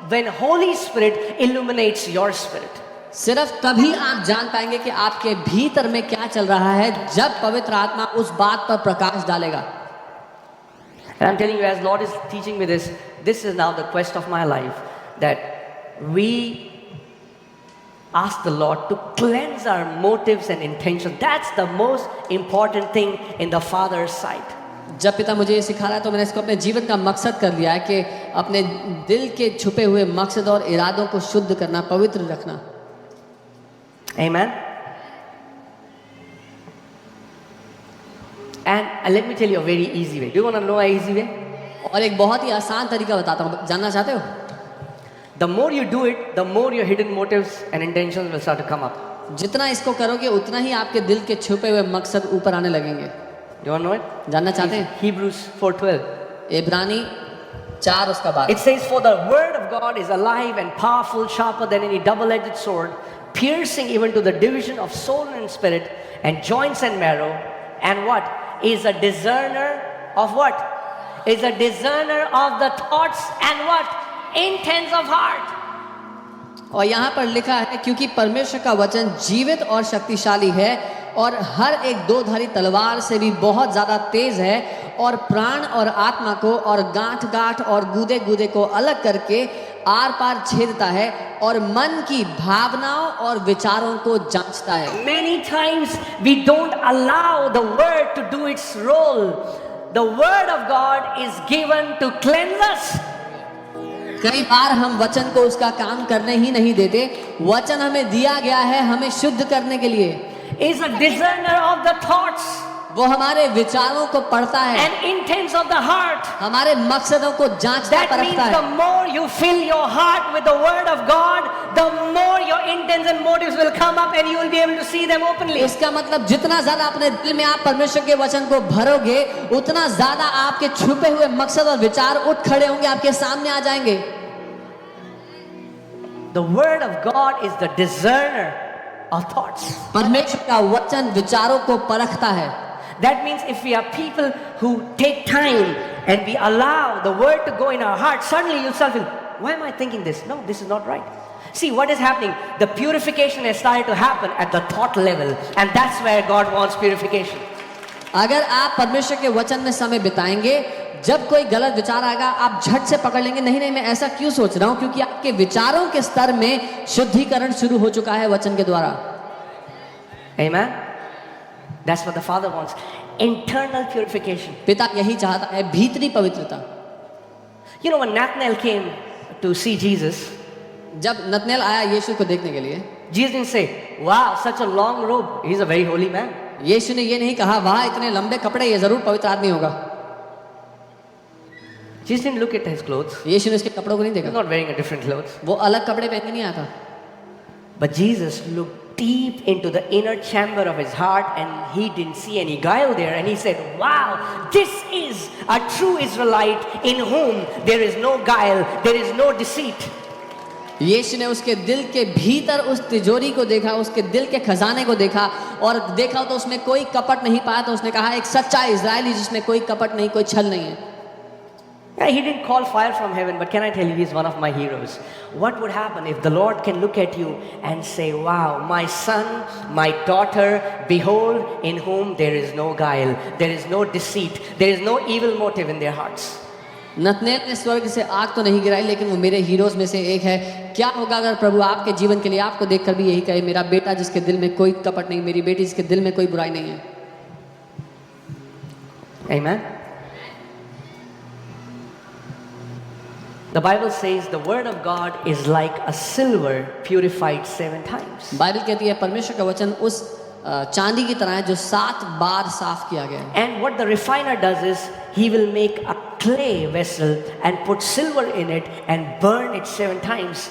when Holy Spirit illuminates your spirit. सिर्फ तभी आप जान पाएंगे कि आपके भीतर में क्या चल रहा है जब पवित्र आत्मा उस बात पर प्रकाश डालेगा। And I'm telling you, as Lord is teaching me this is now the quest of my life, that we ask the Lord to cleanse our motives and intentions. That's the most important thing in the Father's sight. जब पिता मुझे ये सिखा रहा है तो मैंने इसको अपने जीवन का मकसद कर लिया है कि अपने दिल के छुपे हुए मकसद और इरादों को शुद्ध करना, पवित्र रखना। Amen. And let me tell you a very easy way. Do you want to know an easy way? और एक बहुत ही आसान तरीका बताता हूँ, जानना चाहते हो? The more you do it, the more your hidden motives and intentions will start to come up. जितना इसको करोगे उतना ही आपके दिल के छुपे हुए मकसद ऊपर आने लगेंगे। Do you want to know it? जानना चाहते हैं? Hebrews 4:12. इब्रानी 4 उसका बात। It says, "For the word of God is alive and powerful, sharper than any double-edged sword, piercing even to the division of soul and spirit, and joints and marrow, and what? Is a discerner of what? Is a discerner of the thoughts and what? Intents of heart." और यहाँ पर लिखा है क्योंकि परमेश्वर का वचन जीवित और शक्तिशाली है, और हर एक दो-धारी तलवार से भी बहुत ज़्यादा तेज है और प्राण और आत्मा को और गांठ-गांठ और गूदे-गूदे को अलग करके आर-पार छेदता है और मन की भावनाओं और विचारों को जांचता है। Many times we don't allow the word to do its role. The word of God is given to cleanse us. कई बार हम वचन को उसका काम करने ही नहीं देते। वचन हमें दिया गया है हमें शुद्ध करने के लिए। Is a discerner of the thoughts वो हमारे विचारों को पढ़ता है, and intents of the heart. हमारे मकसदों को जांचता That means परखता the है। more you fill your heart with the word of God, the more your intents and motives will come up and you will be able to see them openly. इसका मतलब जितना ज्यादा अपने दिल में आप परमेश्वर के वचन को भरोगे उतना ज्यादा आपके छुपे हुए मकसद और विचार उठ खड़े होंगे, आपके सामने आ जाएंगे। The word of God is the discerner of thoughts. परमेश्वर का वचन विचारों को परखता है। That means if we are people who take time and we allow the word to go in our heart, suddenly yourself will, why am I thinking this? No, this is not right. See what is happening. The purification has started to happen at the thought level, and that's where God wants purification. अगर आप परमेश्वर के वचन में समय बिताएंगे, जब कोई गलत विचार आएगा आप झट से पकड़ लेंगे, नहीं मैं ऐसा क्यों सोच रहा हूं, क्योंकि आपके विचारों के स्तर में शुद्धिकरण शुरू हो चुका है वचन के द्वारा। Amen. That's what the Father wants. Internal purification. पिता यही चाहता है, भीतरी पवित्रता। You know, when Nathanael came to see Jesus, जब नतनेल आया यीशु को देखने के लिए, Jesus didn't say, wow, such a long robe. He's a very holy man. यीशु ने ये नहीं कहा वाह इतने लंबे कपड़े, ये जरूर पवित्र आदमी होगा। Jesus didn't look at his clothes. यीशु ने उसके कपड़ों को नहीं He's देखा, not wearing a different clothes. वो अलग कपड़े पहन के नहीं आया था। But Jesus looked deep into the inner chamber of his heart and he didn't see any guile there. And he said, wow, this is a true Israelite in whom there is no guile, there is no deceit. यीशु ने उसके दिल के भीतर उस तिजोरी को देखा, उसके दिल के खजाने को देखा और देखा तो उसमें कोई कपट नहीं पाया, तो उसने कहा एक सच्चा इजरायली जिसमें कोई कपट नहीं, कोई छल नहीं है। Yeah, he didn't call fire from heaven, but can I tell you, he's one of my heroes. What would happen if the Lord can look at you and say, wow, my son, my daughter, behold, in whom there is no guile, there is no deceit, there is no evil motive in their hearts. Nethanel ने स्वर्ग से आग तो नहीं गिराई, लेकिन वो मेरे हीरोज में से एक है। क्या होगा अगर प्रभु आपके जीवन के लिए आपको देखकर भी यही कहे, मेरा बेटा जिसके दिल में कोई कपट नहीं, मेरी बेटी जिसके दिल में कोई बुराई नहीं है। Amen. The Bible says the word of God is like a silver purified 7 times. Bible कहती है परमेश्वर का वचन उस चांदी की तरह है जो 7 बार साफ किया गया है। And what the refiner does is he will make a clay vessel and put silver in it and burn it 7 times.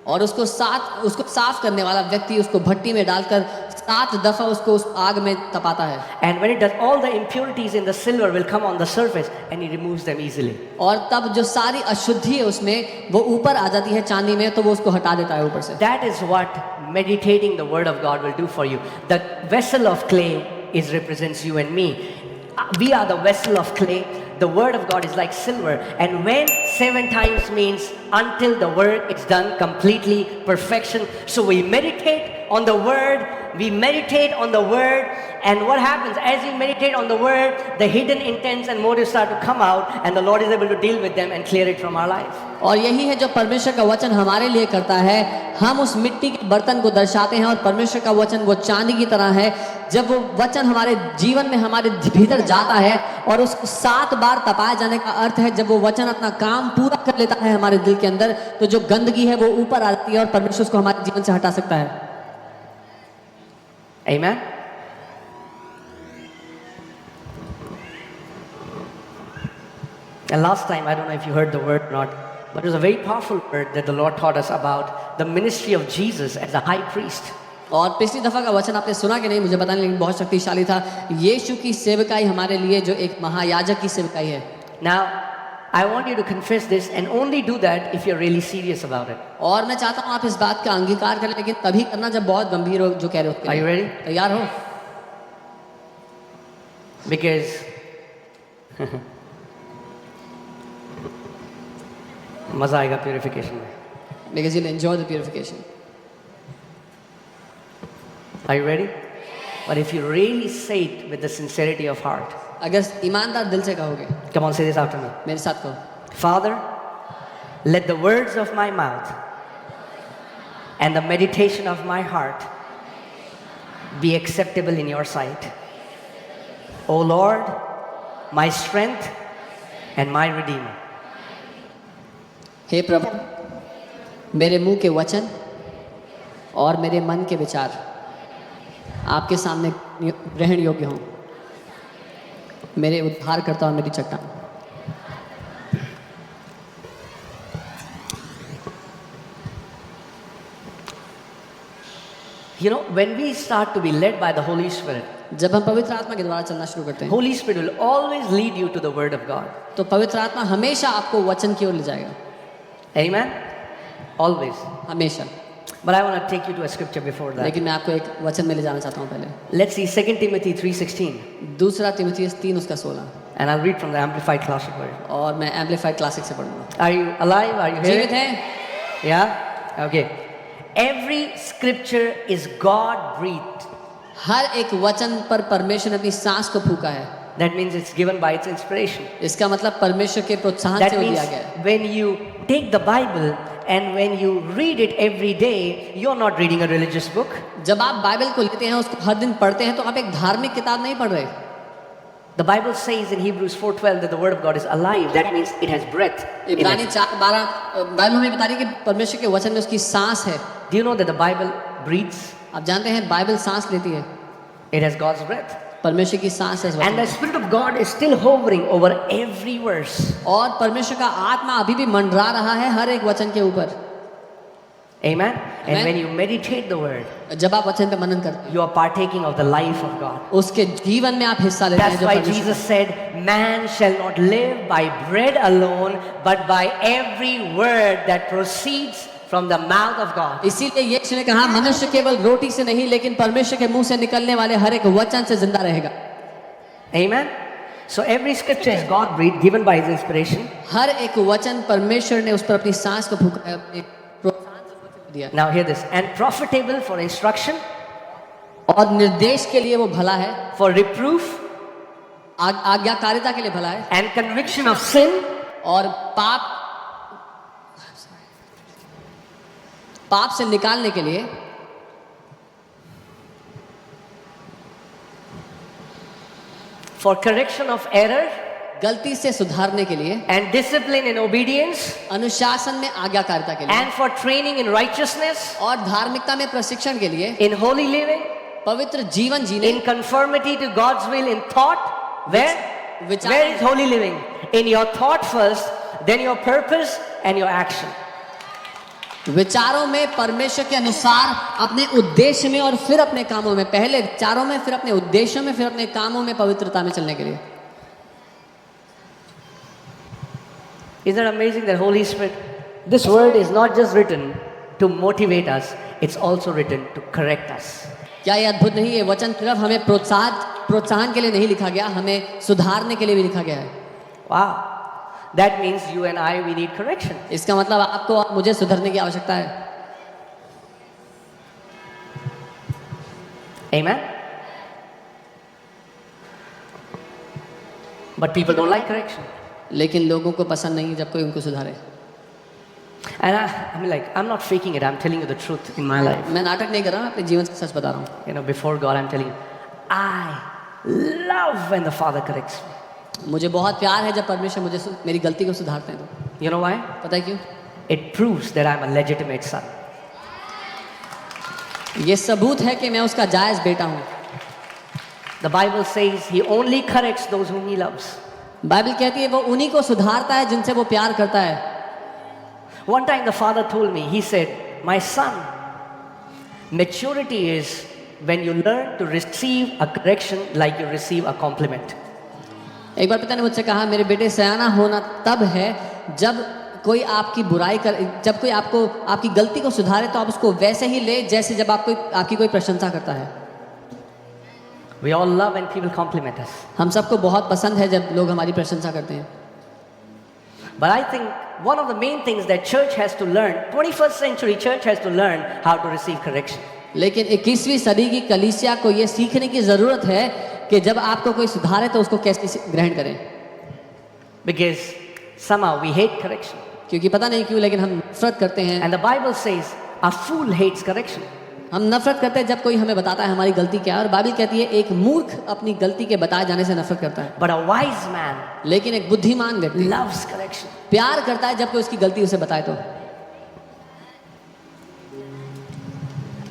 और उसको साफ करने वाला व्यक्ति उसको भट्टी में डालकर 7 दफा उसको उस आग में तपाता है। And when it does, all the impurities in the silver will come on the surface and he removes them easily. और तब जो सारी अशुद्धि है उसमें वो ऊपर आ जाती है चांदी में, तो वो उसको हटा देता है ऊपर से। That is what meditating the word of God will do for you. The vessel of clay represents you and me. We are the vessel of clay. The word of God is like silver, and when 7 times means until the word is done completely, perfection. So we meditate on the word, and what happens as we meditate on the word, the hidden intents and motives start to come out, and the Lord is able to deal with them and clear it from our life. और यही है जो परमेश्वर का वचन हमारे लिए करता है। हम उस मिट्टी के बर्तन को दर्शाते हैं और परमेश्वर का वचन वो चांदी की तरह है। जब वो वचन हमारे जीवन में हमारे भीतर जाता है और उसको 7 बार तपाए जाने का अर्थ है जब वो वचन अपना काम पूरा कर लेता है हमारे दिल के अंदर, तो जो गंदगी है वो ऊपर आती है और परमेश्वर उसको हमारे जीवन से हटा सकता है। Amen. And last time, I don't know if you heard the word or not, but it was a very powerful word that the Lord taught us about the ministry of Jesus as a high priest. और पिछली दफा का वचन आपने सुना कि नहीं मुझे पता नहीं, लेकिन बहुत शक्तिशाली था। यीशु की सेवकाई हमारे लिए जो एक महायाजक की सेवकाई है। Now, I want you to confess this and only do that if you're really serious about it. और मैं चाहता हूँ आप इस बात का अंगीकार करें, लेकिन तभी करना जब बहुत गंभीर हो जो कह रहे हो। Are you ready? तैयार हो? Because मजा आएगा purification में. Because you'll enjoy the purification. Are you ready? But if you really say it with the sincerity of heart, अगर ईमानदार दिल से कहोगे, come on, say this after me. मेरे साथ कहो, Father, let the words of my mouth and the meditation of my heart be acceptable in your sight. O Lord, my strength and my redeemer. हे प्रभु, मेरे मुंह के वचन और मेरे मन के विचार आपके सामने ग्रहण योग्य हों, मेरे उद्धारकर्ता और मेरी चट्टान। You know, when we start to be led by the Holy Spirit, जब हम पवित्र आत्मा के द्वारा चलना शुरू करते हैं, Holy Spirit will always lead you to the Word of God. तो पवित्र आत्मा हमेशा आपको वचन की ओर ले जाएगा, Amen? Always. हमेशा। But I want to take you to a scripture before that. लेकिन मैं आपको एक वचन में ले जाना चाहता हूँ पहले। Let's see 2 Timothy 3:16. दूसरा तिमुथियुस 3 उसका 16, And I'll read from the Amplified Classic Version. और मैं एम्पलीफाइड क्लासिक से पढ़ूंगा। Are you alive? Are you here? जीवित हैं? Yeah? Okay. Every scripture is God breathed. हर एक वचन पर परमेश्वर ने अपनी सांस को फूका है। That means it's given by its inspiration. इसका मतलब परमेश्वर के प्रोत्साहन That से वो means दिया गया है। when you take the Bible and when you read it every day, you're not reading a religious book. जब आप बाइबल को लेते हैं, उसको हर दिन पढ़ते हैं, तो आप एक धार्मिक किताब नहीं पढ़ रहे। The Bible says in Hebrews 4:12 that the Word of God is alive. That means it has breath. in इब्रानी it. 4:12 बाइबल हमें बता रही है कि परमेश्वर के वचन में उसकी सांस है। Do you know that the Bible breathes? आप जानते हैं बाइबल सांस लेती है, It has God's breath. परमेश्वर की सांस है इस वचन And the में। Spirit of God is still hovering over every verse. और परमेश्वर का आत्मा अभी भी मंडरा रहा है हर एक वचन के ऊपर। Amen? And Amen. when you meditate the Word, जब आप वचन पे मनन करते हैं, you are partaking of the life of God. उसके जीवन में आप हिस्सा लेते हैं। That's जो why परमेश्वर Jesus said, man shall not live by bread alone, but by every word that proceeds from the mouth of God. इसीलिए यीशु ने कहा, मनुष्य केवल रोटी से नहीं लेकिन परमेश्वर के मुंह से निकलने वाले हर एक वचन से जिंदा रहेगा। Amen? So every scripture is God breathed, given by His inspiration. हर एक वचन परमेश्वर ने उस पर अपनी सांस को फूका है, अपने प्रोत्साहन से वचन दिया। Now hear this. And profitable for instruction, और निर्देश के लिए वो भला है, for reproof, आज्ञाकारिता के लिए भला है, and conviction of sin, और पाप से निकालने के लिए, for correction of error, गलती से सुधारने के लिए, and discipline in obedience, अनुशासन में आज्ञाकारिता के लिए, and for training in righteousness, और धार्मिकता में प्रशिक्षण के लिए, in holy living, पवित्र जीवन जीने, in conformity to God's will in thought. Where? विचार- Where is holy living? In your thought first, then your purpose and your action. विचारों में परमेश्वर के अनुसार, अपने उद्देश्य में और फिर अपने कामों में, पहले विचारों में फिर अपने उद्देश्यों में फिर अपने कामों में पवित्रता में चलने के लिए। Isn't it amazing that Holy Spirit, this word is not just written to motivate us, it's also written to correct us. क्या ये अद्भुत नहीं? ये वचन सिर्फ हमें प्रोत्साहन के लिए नहीं लिखा गया, हमें सुधारने के लिए भी लिखा गया है। Wow. That means you and I, we need correction. इसका मतलब आपको और मुझे सुधरने की आवश्यकता है। Amen? But people don't like correction. लेकिन लोगों को पसंद नहीं जब कोई उनको सुधारे। And I mean, like, I'm not faking it. I'm telling you the truth in my life. मैं नाटक नहीं कर रहा हूँ, अपने जीवन से सच बता रहा हूँ। You know, before God, I'm telling you, I love when the Father corrects me. मुझे बहुत प्यार है जब परमेश्वर मुझे मेरी गलती को सुधारते हैं। तो You know why? पता है क्यों? It proves that I'm a legitimate son. ये सबूत है कि मैं उसका जायज बेटा हूँ। The Bible says He only corrects those whom He loves. Bible कहती है वो उन्हीं को सुधारता है जिनसे वो प्यार करता है। One time the Father told me, He said, my son, maturity is when you learn to receive a correction like you receive a compliment. एक बार पिता ने मुझसे कहा, मेरे बेटे, सयाना होना तब है जब कोई आपकी बुराई कर, जब कोई आपको आपकी गलती को सुधारे तो आप उसको वैसे ही ले जैसे जब आपकी कोई प्रशंसा करता है। We all love when people compliment us. हम सबको बहुत पसंद है जब लोग हमारी प्रशंसा करते हैं। But I think one of the main things that church has to learn, 21st century church has to learn how to receive correction. लेकिन 21वीं सदी की कलीसिया को ये सीखने की जरूरत है कि जब आपको कोई सुधारे तो उसको कैसे ग्रहण करें, Because somehow we hate correction. क्योंकि पता नहीं क्यों लेकिन हम नफरत करते हैं। And the Bible says a fool hates correction. हम नफरत करते हैं जब कोई हमें बताता है हमारी गलती क्या है, और बाइबल कहती है एक मूर्ख अपनी गलती के बताए जाने से नफरत करता है, But a wise man लेकिन एक बुद्धिमान व्यक्ति loves correction. प्यार करता है जब कोई उसकी गलती उसे बताए तो।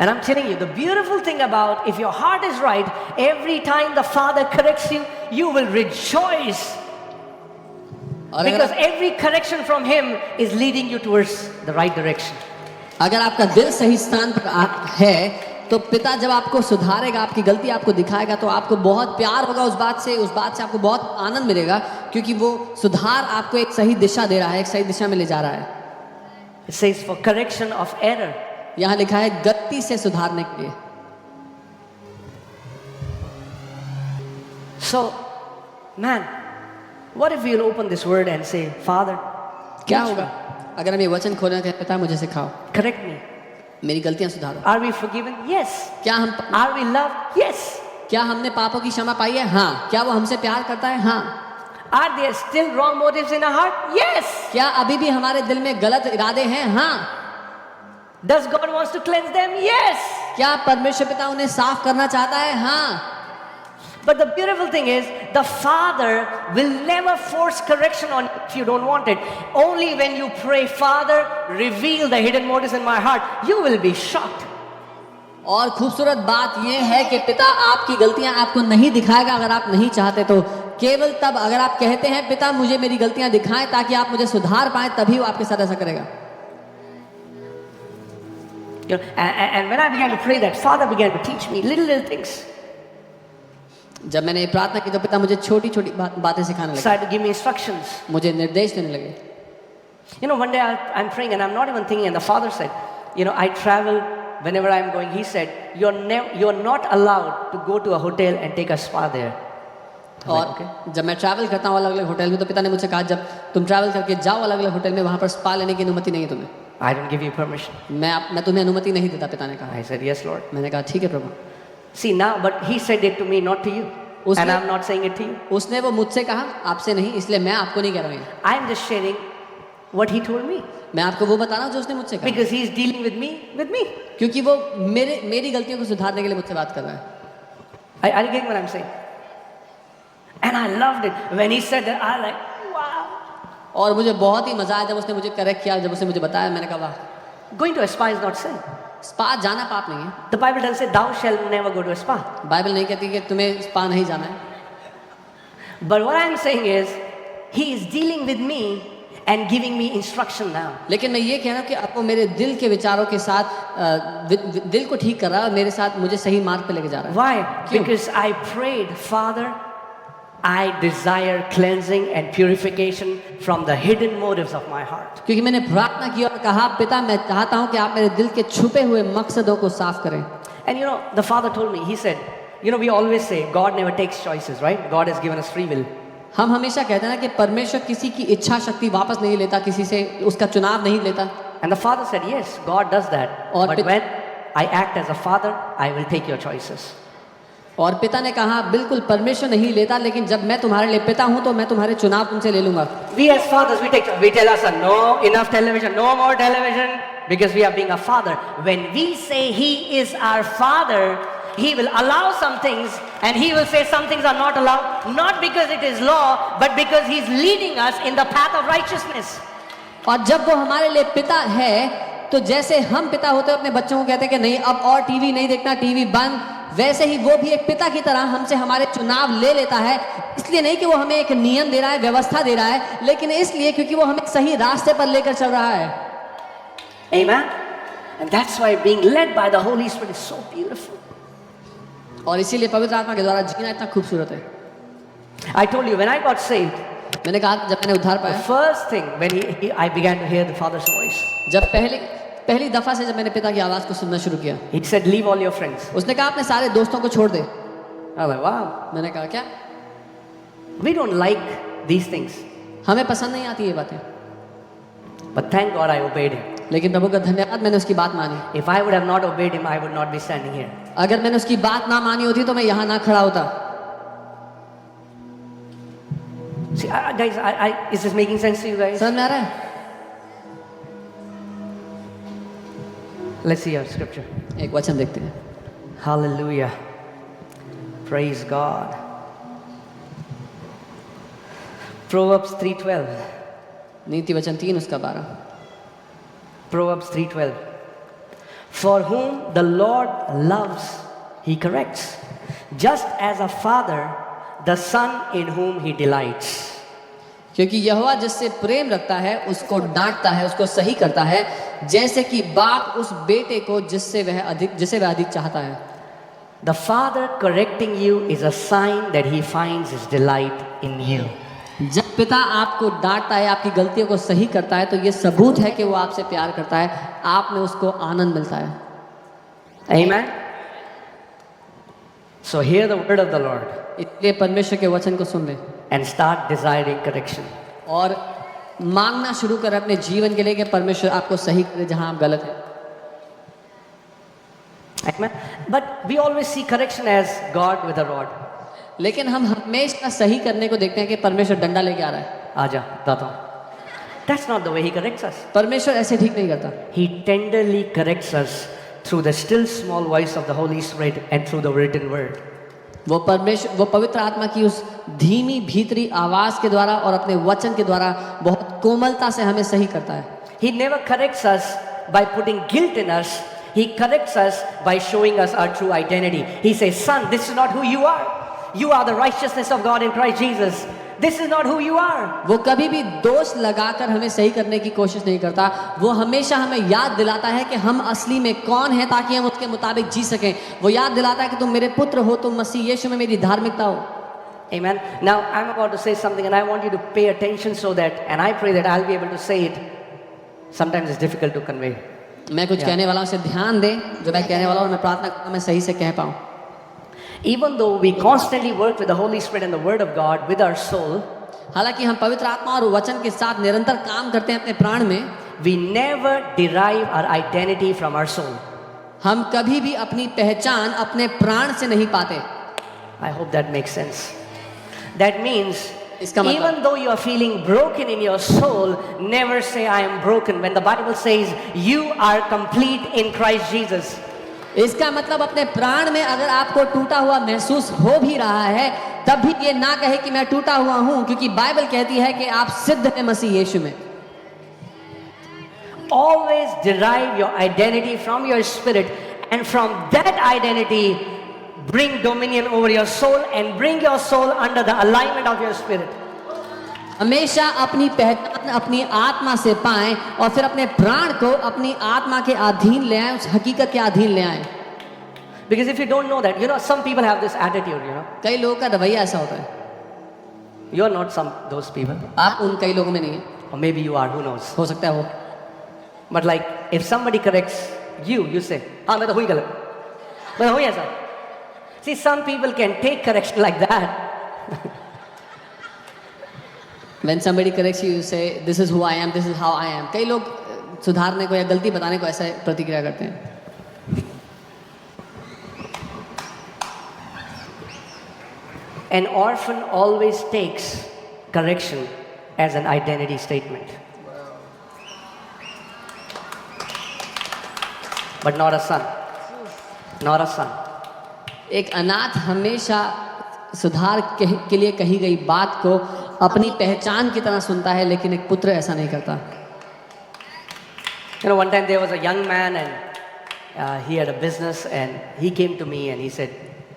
And I'm telling you, the beautiful thing about if your heart is right, every time the Father corrects you, you will rejoice. और Because every correction from Him is leading you towards the right direction. अगर आपका दिल सही स्थान पर है तो पिता जब आपको सुधारेगा, आपकी गलती आपको दिखाएगा तो आपको बहुत प्यार होगा उस बात से आपको बहुत आनंद मिलेगा, क्योंकि वो सुधार आपको एक सही दिशा दे रहा है, एक सही दिशा में ले जा रहा है। It says for correction of error. यहाँ लिखा है गलती से सुधारने के लिए। So, man, what if we'll open this word and say, Father, क्या teach होगा me, अगर हम ये वचन खोलना कहते पिता मुझे सिखाओ, correct me. मेरी गलतियां सुधारो। Are we forgiven? Yes. Are we loved? Yes. क्या हमने पापों की क्षमा पाई है? हाँ। क्या वो हमसे प्यार करता है? हाँ। Are there still wrong motives in our heart? Yes. क्या अभी भी हमारे दिल में गलत इरादे हैं? हाँ। Does God wants to cleanse them? Yes. क्या परमेश्वर पिता उन्हें साफ करना चाहता है? हाँ। But the beautiful thing is, the Father will never force correction on you if you don't want it. Only when you pray, Father, reveal the hidden motives in my heart, you will be shocked. और खूबसूरत बात यह है कि पिता आपकी गलतियां आपको नहीं दिखाएगा अगर आप नहीं चाहते तो। केवल तब अगर आप कहते हैं पिता मुझे मेरी गलतियां दिखाएं ताकि आप मुझे सुधार पाएं, तभी वो आपके साथ ऐसा करेगा। You know, and when I began to pray that, Father began to teach me little things. जब मैंने प्रार्थना की तो पिता मुझे छोटी छोटी बातें सिखाने लगे, Started to give me instructions. मुझे निर्देश देने लगे। You know, one day I'm praying and I'm not even thinking, and the Father said, you know, I travel whenever I'm going. He said, you're not allowed to go to a hotel and take a spa there. और जब मैं travel करता हूँ अलग अलग hotel में तो पिता ने मुझसे कहा जब तुम ट्रैवल करके जाओ अलग अलग होटल में, वहाँ पर स्पा लेने की अनुमति नहीं है तुम्हें। I don't give you permission. मैं तुम्हें अनुमति नहीं देता, पिता ने कहा। I said, yes, Lord. मैंने कहा ठीक है प्रभु। See now, but he said it to me, not to you. And I'm not saying it to you. उसने वो मुझसे कहा, आपसे नहीं, इसलिए मैं आपको नहीं कह रहा हूँ। I'm just sharing what he told me. मैं आपको वो बता रहा हूँ जो उसने मुझसे कहा। Because he's dealing with me. क्योंकि वो मेरी गलतियों को सुधारने के लिए मुझसे बात कर रहा है। Are you getting what I'm saying? And I loved it. When he said that, I like, wow. और मुझे बहुत ही मजा आया जब उसने मुझे करेक्ट किया, जब उसने मुझे बताया, मैंने कहा वाह। Going to a spa is not sin. Spa जाना पाप नहीं है। The Bible doesn't say thou shalt never go to a spa. Bible नहीं कहती कि तुम्हें स्पा नहीं जाना है। But what I'm saying is, he is dealing with me and giving me instruction now. लेकिन मैं ये कह रहा हूँ कि आपको मेरे दिल के विचारों के साथ दिल को ठीक कर रहा है और मेरे साथ मुझे सही मार्ग पे लेके जा रहा है। Why? Because I prayed, Father, I desire cleansing and purification from the hidden motives of my heart. क्योंकि मैंने प्रार्थना की और कहा पिता मैं चाहता हूँ कि आप मेरे दिल के छुपे हुए मकसदों को साफ करें। And you know, the Father told me, he said, you know, we always say God never takes choices, right? God has given us free will. हम हमेशा कहते हैं ना कि परमेश्वर किसी की इच्छा शक्ति वापस नहीं लेता, किसी से उसका चुनाव नहीं लेता। And the Father said, yes, God does that. But when I act as a father, I will take your choices. और पिता ने कहा बिल्कुल परमेश्वर नहीं लेता, लेकिन जब मैं तुम्हारे लिए पिता हूं तो मैं तुम्हारे चुनाव तुमसे ले लूंगा। We as fathers, we tell our son, no, enough television, no more television, because we are being a father. When we say he is our father, he will allow some things and he will say some things are not allowed, not because it is law, but because he's leading us in the path of righteousness. और जब वो हमारे लिए पिता है तो जैसे हम पिता होते हैं अपने बच्चों को कहते हैं कि नहीं अब और टीवी नहीं देखना, टीवी बंद, वैसे ही वो भी एक पिता की तरह हमसे हमारे चुनाव ले लेता है। इसलिए नहीं कि वो हमें एक नियम दे रहा है, व्यवस्था दे रहा है, लेकिन इसलिए क्योंकि वो हमें सही रास्ते पर लेकर चल रहा है। Amen. And that's why being led by the Holy Spirit is so beautiful. और इसीलिए पवित्र आत्मा के द्वारा जीना इतना खूबसूरत है। I told you when I got saved, मैंने कहा जब मैंने उद्धार the पाया, first thing when I began to hear the Father's voice, जब पहली दफा से जब मैंने पिता की आवाज को सुनना शुरू किया, he said, leave all your friends. उसने कहा अपने सारे दोस्तों को छोड़ दे। I was like, wow. मैंने कहा क्या? We don't like these things. हमें पसंद नहीं आती ये बातें, But thank God I obeyed him. लेकिन प्रभु का धन्यवाद, मैंने उसकी बात मानी। If I would have not obeyed him, I would not be standing here. अगर मैंने उसकी बात ना मानी होती तो मैं यहाँ ना खड़ा होता। See, guys, is this making sense to you guys? समझ में आ रहा है? Let's see our scripture. एक वचन देखते हैं। Hallelujah. Praise God. Proverbs 3:12. नीति वचन 3 उसका 12। Proverbs 3:12. For whom the Lord loves, he corrects, just as a father the son in whom he delights. क्योंकि यहोवा जिससे प्रेम रखता है उसको डांटता है, उसको सही करता है, जैसे कि बाप उस बेटे को जिसे वह अधिक चाहता है। The father correcting you is a sign that he finds his delight in you. जब पिता आपको डांटता है, आपकी गलतियों को सही करता है, तो ये सबूत है कि वो आपसे प्यार करता है, आप में उसको आनंद मिलता है। Amen. So hear the word of the Lord इसलिए परमेश्वर के वचन को सुन ले and start desiring correction. और मांगना शुरू कर अपने जीवन के लिए कि परमेश्वर आपको सही करे जहां आप गलत हैं। Amen. But we always see correction as God with a rod. लेकिन हम हमेशा सही करने को देखते हैं कि परमेश्वर डंडा लेके आ रहा है। आजा बताता हूं। That's not the way he corrects us. परमेश्वर ऐसे ठीक नहीं करता। He tenderly corrects us through the still small voice of the Holy Spirit and through the written word. वो पवित्र आत्मा की उस धीमी भीतरी आवाज के द्वारा और अपने वचन के द्वारा बहुत कोमलता से हमें सही करता है। He never corrects us by putting guilt in us. He corrects us by showing us our true identity. He says, son, this is not who you are. You are the righteousness of God in Christ Jesus. This is not who you are. वो कभी भी दोष लगाकर हमें सही करने की कोशिश नहीं करता। वो हमेशा हमें याद दिलाता है कि हम असली में कौन हैं, ताकि हम उसके मुताबिक जी सकें। वो याद दिलाता है कि तुम मेरे पुत्र हो, तुम मसीह यीशु में मेरी धार्मिकता हो। Amen. Now I'm about to say something and I want you to pay attention so that, and I pray that I'll be able to say it. Sometimes it's difficult to convey. मैं कुछ कहने वाला हूं, उसे ध्यान दे जो मैं कहने वाला हूं, और मैं प्रार्थना करूंगा मैं सही से कह पाऊं। Even though we constantly work with the Holy Spirit and the Word of God with our soul, हालांकि हम पवित्र आत्मा और वचन के साथ निरंतर काम करते हैं अपने प्राण में, we never derive our identity from our soul. हम कभी भी अपनी पहचान अपने प्राण से नहीं पाते। I hope that makes sense. That means इसका मतलब, even though you are feeling broken in your soul, never say I am broken when the Bible says you are complete in Christ Jesus. इसका मतलब अपने प्राण में अगर आपको टूटा हुआ महसूस हो भी रहा है, तब भी ये ना कहे कि मैं टूटा हुआ हूं, क्योंकि बाइबल कहती है कि आप सिद्ध हैं मसीह यीशु में। Always derive your identity from your spirit, and from that identity bring dominion over your soul and bring your soul under the alignment of your spirit. हमेशा अपनी पहचान अपनी आत्मा से पाएं और फिर अपने प्राण को अपनी आत्मा के अधीन ले आएं, उस हकीकत के अधीन ले आएं। Because if you don't know that, some people have this attitude, कई लोगों का रवैया ऐसा होता है। You are not those people. आप उन कई लोगों में नहीं है, Or maybe you are, who knows. हो सकता है वो। But like, if somebody corrects you, you say, हाँ मैं तो हुई गलत, मैं तो हुई ऐसा। See, some people can take correction like that. When somebody corrects you, you say, this is who I am, this is how I am. कई लोग सुधारने को या गलती बताने को ऐसा प्रतिक्रिया करते हैं। An orphan always takes correction as an identity statement. But not a son. Not a son. एक अनाथ हमेशा सुधार के लिए कही गई बात को अपनी पहचान की तरह सुनता है, लेकिन एक पुत्र ऐसा नहीं करता। One time there was a young man and he had a business and he came to me and he said,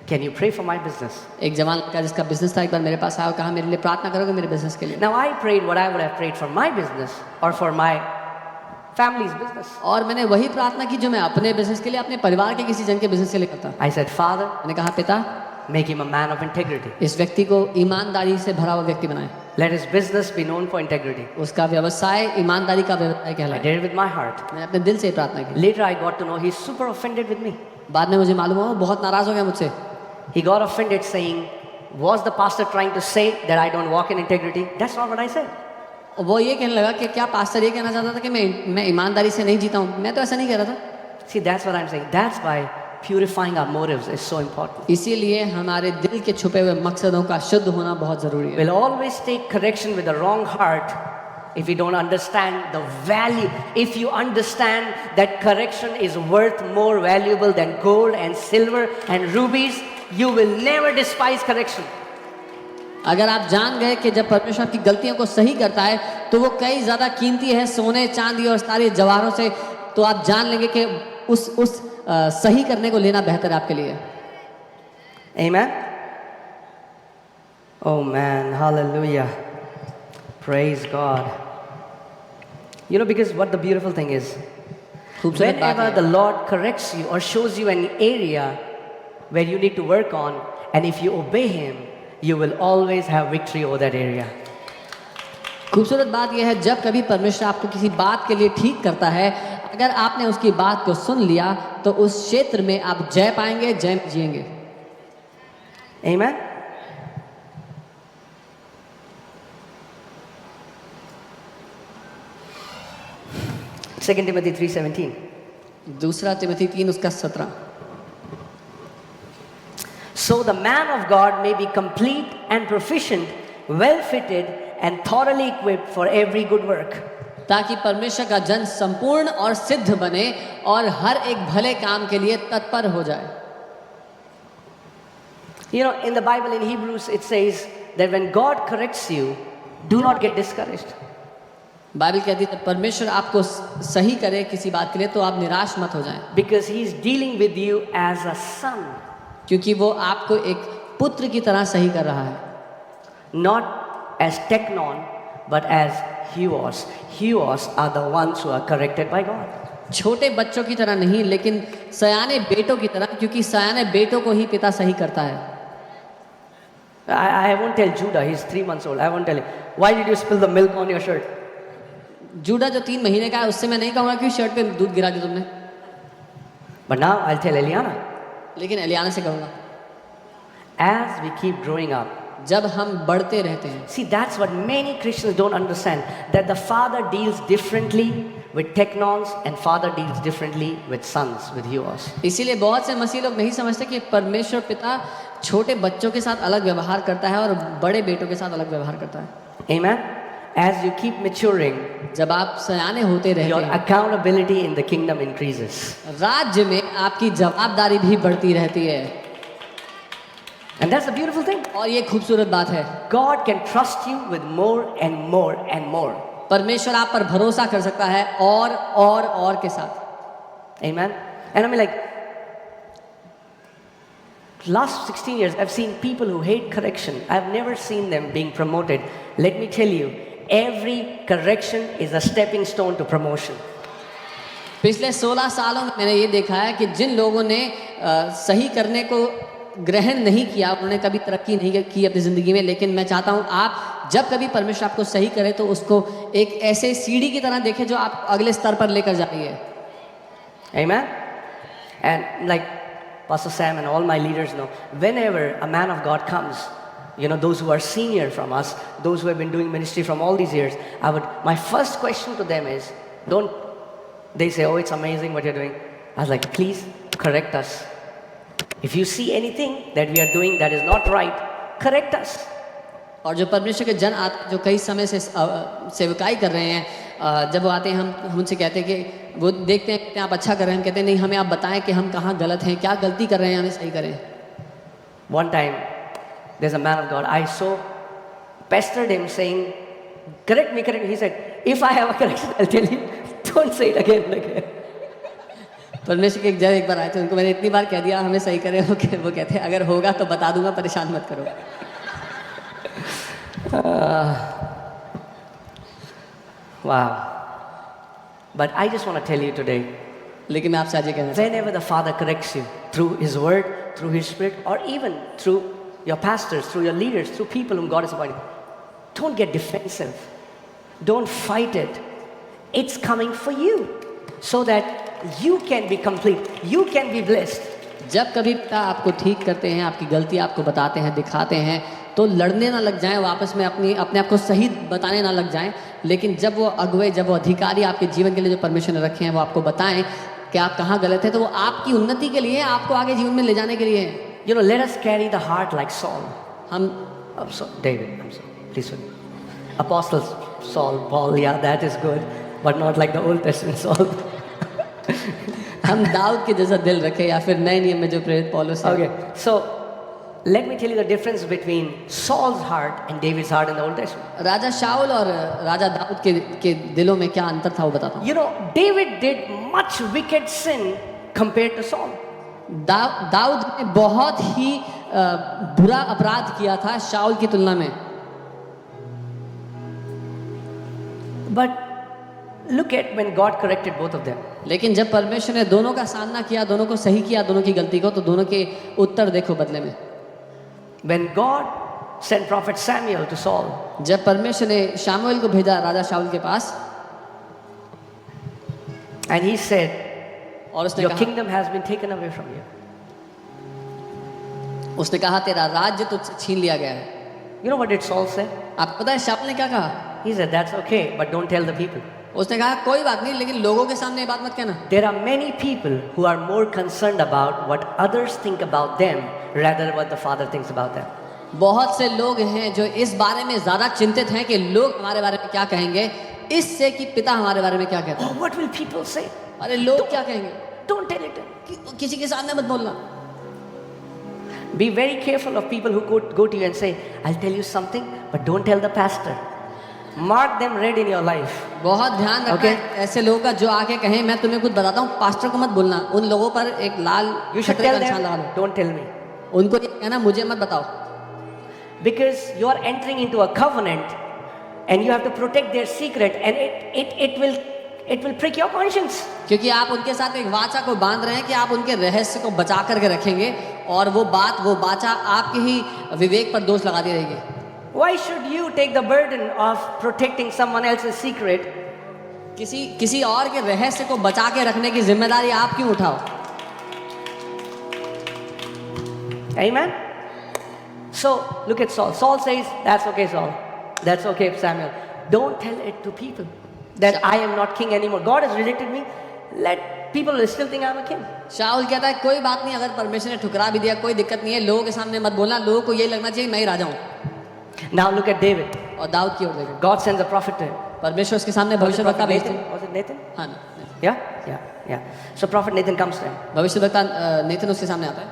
can you pray for my business? एक जवान लड़का जिसका बिजनेस था एक बार मेरे पास आया और कहा मेरे लिए प्रार्थना करोगे मेरे बिजनेस के लिए। Now I prayed what I would have prayed for my business or for my family's business. और मैंने वही प्रार्थना की जो मैं अपने बिजनेस के लिए, अपने परिवार के किसी जन के बिजनेस के लिए करता। I said, Father, मैंने कहा पिता, make him a man of integrity. इस व्यक्ति को ईमानदारी से भरा हुआ व्यक्ति बनाए। Let his business be known for integrity. उसका व्यवसाय ईमानदारी का व्यवसाय I कहलाए। did it with my heart. मैंने अपने दिल से प्रार्थना की। Later I got to know he's super offended with me. बाद में मुझे मालूम हुआ वो बहुत नाराज हो गया मुझसे। He got offended saying, was the pastor trying to say that I don't walk in integrity? That's not what I said. वो ये कहने लगा कि क्या पास्टर ये कहना चाहता था कि मैं ईमानदारी से नहीं जीता हूँ? मैं तो ऐसा नहीं कह रहा था। See, that's what I'm saying. That's why purifying our motives is so important. इसीलिए हमारे दिल के छुपे हुए मकसदों का शुद्ध होना बहुत जरूरी है। We'll always take correction with the wrong heart if we don't understand the value. If you understand that correction is worth more valuable than gold and silver and rubies, you will never despise correction. अगर आप जान गए कि जब परमेश्वर आपकी गलतियों को सही करता है तो वो कई ज्यादा कीमती है सोने चांदी और सारे जवाहरों से, तो आप जान लेंगे कि उस सही करने को लेना बेहतर है आपके लिए। Amen? Oh man, hallelujah. Praise God. You know, because what the beautiful thing is, खूबसूरत बात whenever है, the Lord corrects you or shows you an area where you need to work on, and if you obey Him, you will always have victory over that area. खूबसूरत बात यह है जब कभी परमेश्वर आपको किसी बात के लिए ठीक करता है, अगर आपने उसकी बात को सुन लिया तो उस क्षेत्र में आप जय पाएंगे, जय में जिएंगे। Amen? Second Timothy 3:17. दूसरा Timothy 3:17। So the man of God may be complete and proficient, well fitted and thoroughly equipped for every good work. ताकि परमेश्वर का जन संपूर्ण और सिद्ध बने और हर एक भले काम के लिए तत्पर हो जाए। You know, in the Bible in Hebrews it says that when God corrects you, do not get discouraged. Bible कहती है परमेश्वर आपको सही करे किसी बात के लिए तो आप निराश मत हो जाएं, Because He is dealing with you as a son, क्योंकि वो आपको एक पुत्र की तरह सही कर रहा है। not as technon, but as huios. Huios are the ones who are corrected by God. छोटे बच्चों की तरह नहीं, लेकिन सयाने बेटों की तरह, क्योंकि सयाने बेटों को ही पिता सही करता है। I won't tell Judah, he's 3 months old. I won't tell him, why did you spill the milk on your shirt? जूडा जो 3 महीने का है उससे मैं नहीं कहूँगा कि शर्ट पे दूध गिरा दिया तुमने, But now I'll tell Eliana. लेकिन एलियाना से कहूँगा As we keep growing up, जब हम बढ़ते रहते हैं। see, that's what many Christians don't understand, that the Father deals differently with technons and Father deals differently with sons, with huios. इसीलिए बहुत से मसीह लोग नहीं समझते कि परमेश्वर पिता छोटे बच्चों के साथ अलग व्यवहार करता है और बड़े बेटों के साथ अलग व्यवहार करता है। Amen? As you keep maturing, जब आप सयाने होते रहते your हैं, accountability in the kingdom increases. राज्य में आपकी जवाबदारी भी बढ़ती रहती है। And that's the beautiful thing. और ये खूबसूरत बात है, God can trust you with more and more and more. परमेश्वर आप पर भरोसा कर सकता है और के साथ। Amen? And I mean, like, last 16 years, I've seen people who hate correction. I've never seen them being promoted. Let me tell you, every correction is a stepping stone to promotion. पिछले 16 सालों में मैंने ये देखा है कि जिन लोगों ने सही करने को ग्रहण नहीं किया, उन्होंने कभी तरक्की नहीं की अपनी ज़िंदगी में। लेकिन मैं चाहता हूँ आप जब कभी परमेश्वर आपको सही करे तो उसको एक ऐसे सीढ़ी की तरह देखें जो आप अगले स्तर पर लेकर जा रही है। Amen? And like Pastor Sam and all my leaders know, whenever a man of God comes, you know, those who are senior from us, those who have been doing ministry from all these years, my first question to them is, they say, oh, it's amazing what you're doing. I was like, please correct us. If you see anything that we are doing that is not right, correct us. और जो परमेश्वर के जन आते जो कई समय से सेवकाई कर रहे हैं, जब वो आते हैं हम उनसे कहते हैं कि वो देखते हैं कहते हैं आप अच्छा कर रहे हैं, हम कहते हैं नहीं, हमें आप बताएं कि हम कहाँ गलत हैं, क्या गलती कर रहे हैं, हमें सही करें। One time, there's a man of God, I so pestered him saying, correct me. He said, if I have a correction, I'll tell you, don't say it again. परमेश्वर के एक बार आए थे, उनको मैंने इतनी बार कह दिया हमें सही करें, वो कहते हैं अगर होगा तो बता दूंगा, परेशान मत करो। Wow. But I just want to tell you today, लेकिन मैं आपसे आज ये कहना चाहता whenever the Father corrects you through His Word, through His Spirit, or even through your pastors, through your leaders, through people whom God has appointed, don't get defensive. Don't fight it. It's coming for you so that you can be complete. You can be blessed. हूं। जब कभी पिता आपको ठीक करते हैं, आपकी गलती आपको बताते हैं, दिखाते हैं, तो लड़ने ना लग जाएं, वो आपस में अपने आप को सही बताने ना लग जाएं। लेकिन जब वो अगुवे, जब वो अधिकारी आपके जीवन के लिए जो परमेश्वर ने रखे हैं वो आपको बताएं कि आप कहाँ गलत हैं, तो वो आपकी उन्नति के लिए, आपको आगे जीवन में ले जाने के लिए है। You know, let us carry the heart like Saul. हम David, I'm sorry. Please forgive. Apostles Saul, Paul, yeah, that is good, but not like the Old Testament Saul. हम दाऊद के जैसा दिल रखें, या फिर नए नियम में जो प्रेरित पौलुस है। Okay, so let me tell you the difference between Saul's heart and David's heart in the Old Testament. राजा शाऊल और राजा दाऊद के दिलों में क्या अंतर था वो बताता हूँ। You know, David did much wicked sin compared to Saul. Dawood ने बहुत ही बुरा अपराध किया था शाऊल की तुलना में। But look at when God corrected both of them. लेकिन जब परमेश्वर ने दोनों का सामना किया, दोनों को सही किया, दोनों की गलती को, तो दोनों के उत्तर देखो बदले में। When God sent prophet Samuel to Saul, जब परमेश्वर ने शामुएल को भेजा राजा शाऊल के पास, and he said, और उसने your कहा, kingdom has been taken away from you. उसने कहा तेरा राज्य तुझसे छीन लिया गया है। You know what did Saul say? आपको पता है शाऊल ने क्या कहा? He said, that's okay, but don't tell the people. उसने कहा कोई बात नहीं, लेकिन लोगों के सामने ये बात मत कहना। There are many people who are more concerned about what others think about them rather than what the Father thinks about them. बहुत से लोग हैं जो इस बारे में ज्यादा चिंतित हैं कि लोग हमारे बारे में क्या कहेंगे, इससे कि पिता हमारे बारे में क्या कहता Oh, है। what will people say? अरे लोग क्या कहेंगे, Don't tell it. किसी के सामने मत बोलना। Be very careful of people who go to you and say, I'll tell you something, but don't tell the pastor. Mark them red in your life. बहुत ध्यान रखना Okay. ऐसे लोगों का जो आके कहें मैं तुम्हें कुछ बताता हूँ, पास्टर को मत बोलना। उन लोगों पर एक लाल You should छतरी का tell निशान लगा them, दो। don't tell me. उनको ये कहना मुझे मत बताओ, Because you are entering into a covenant and you have to protect their secret, and it will prick your conscience. क्योंकि आप उनके साथ एक वाचा को बांध रहे हैं कि आप उनके रहस्य को बचा करके रखेंगे, और वो वाचा आपके ही विवेक पर दोष लगाती रहेगी। Why should you take the burden of protecting someone else's secret? किसी और के रहस्य को बचा के रखने की जिम्मेदारी आप क्यों उठाओ? Amen? So, look at Saul. Saul says, that's okay, Saul. That's okay, Samuel. Don't tell it to people that I am not king anymore. God has rejected me. Let people still think I'm a king. शाऊल कहता है कोई बात नहीं, अगर परमेश्वर ने ठुकरा भी दिया कोई दिक्कत नहीं है, लोगों के सामने मत बोलना, लोगों को ये लगना चाहिए मैं ही राजा हूँ। Now look at David. और दाऊद की ओर देखो, God sends a prophet to him. परमेश्वर उसके सामने Was it भविष्यवक्ता prophet भेजते Nathan? हैं। Was it Nathan? हाँ, Yeah. So prophet Nathan comes to him भविष्यवक्ता नेतन उसके सामने आता है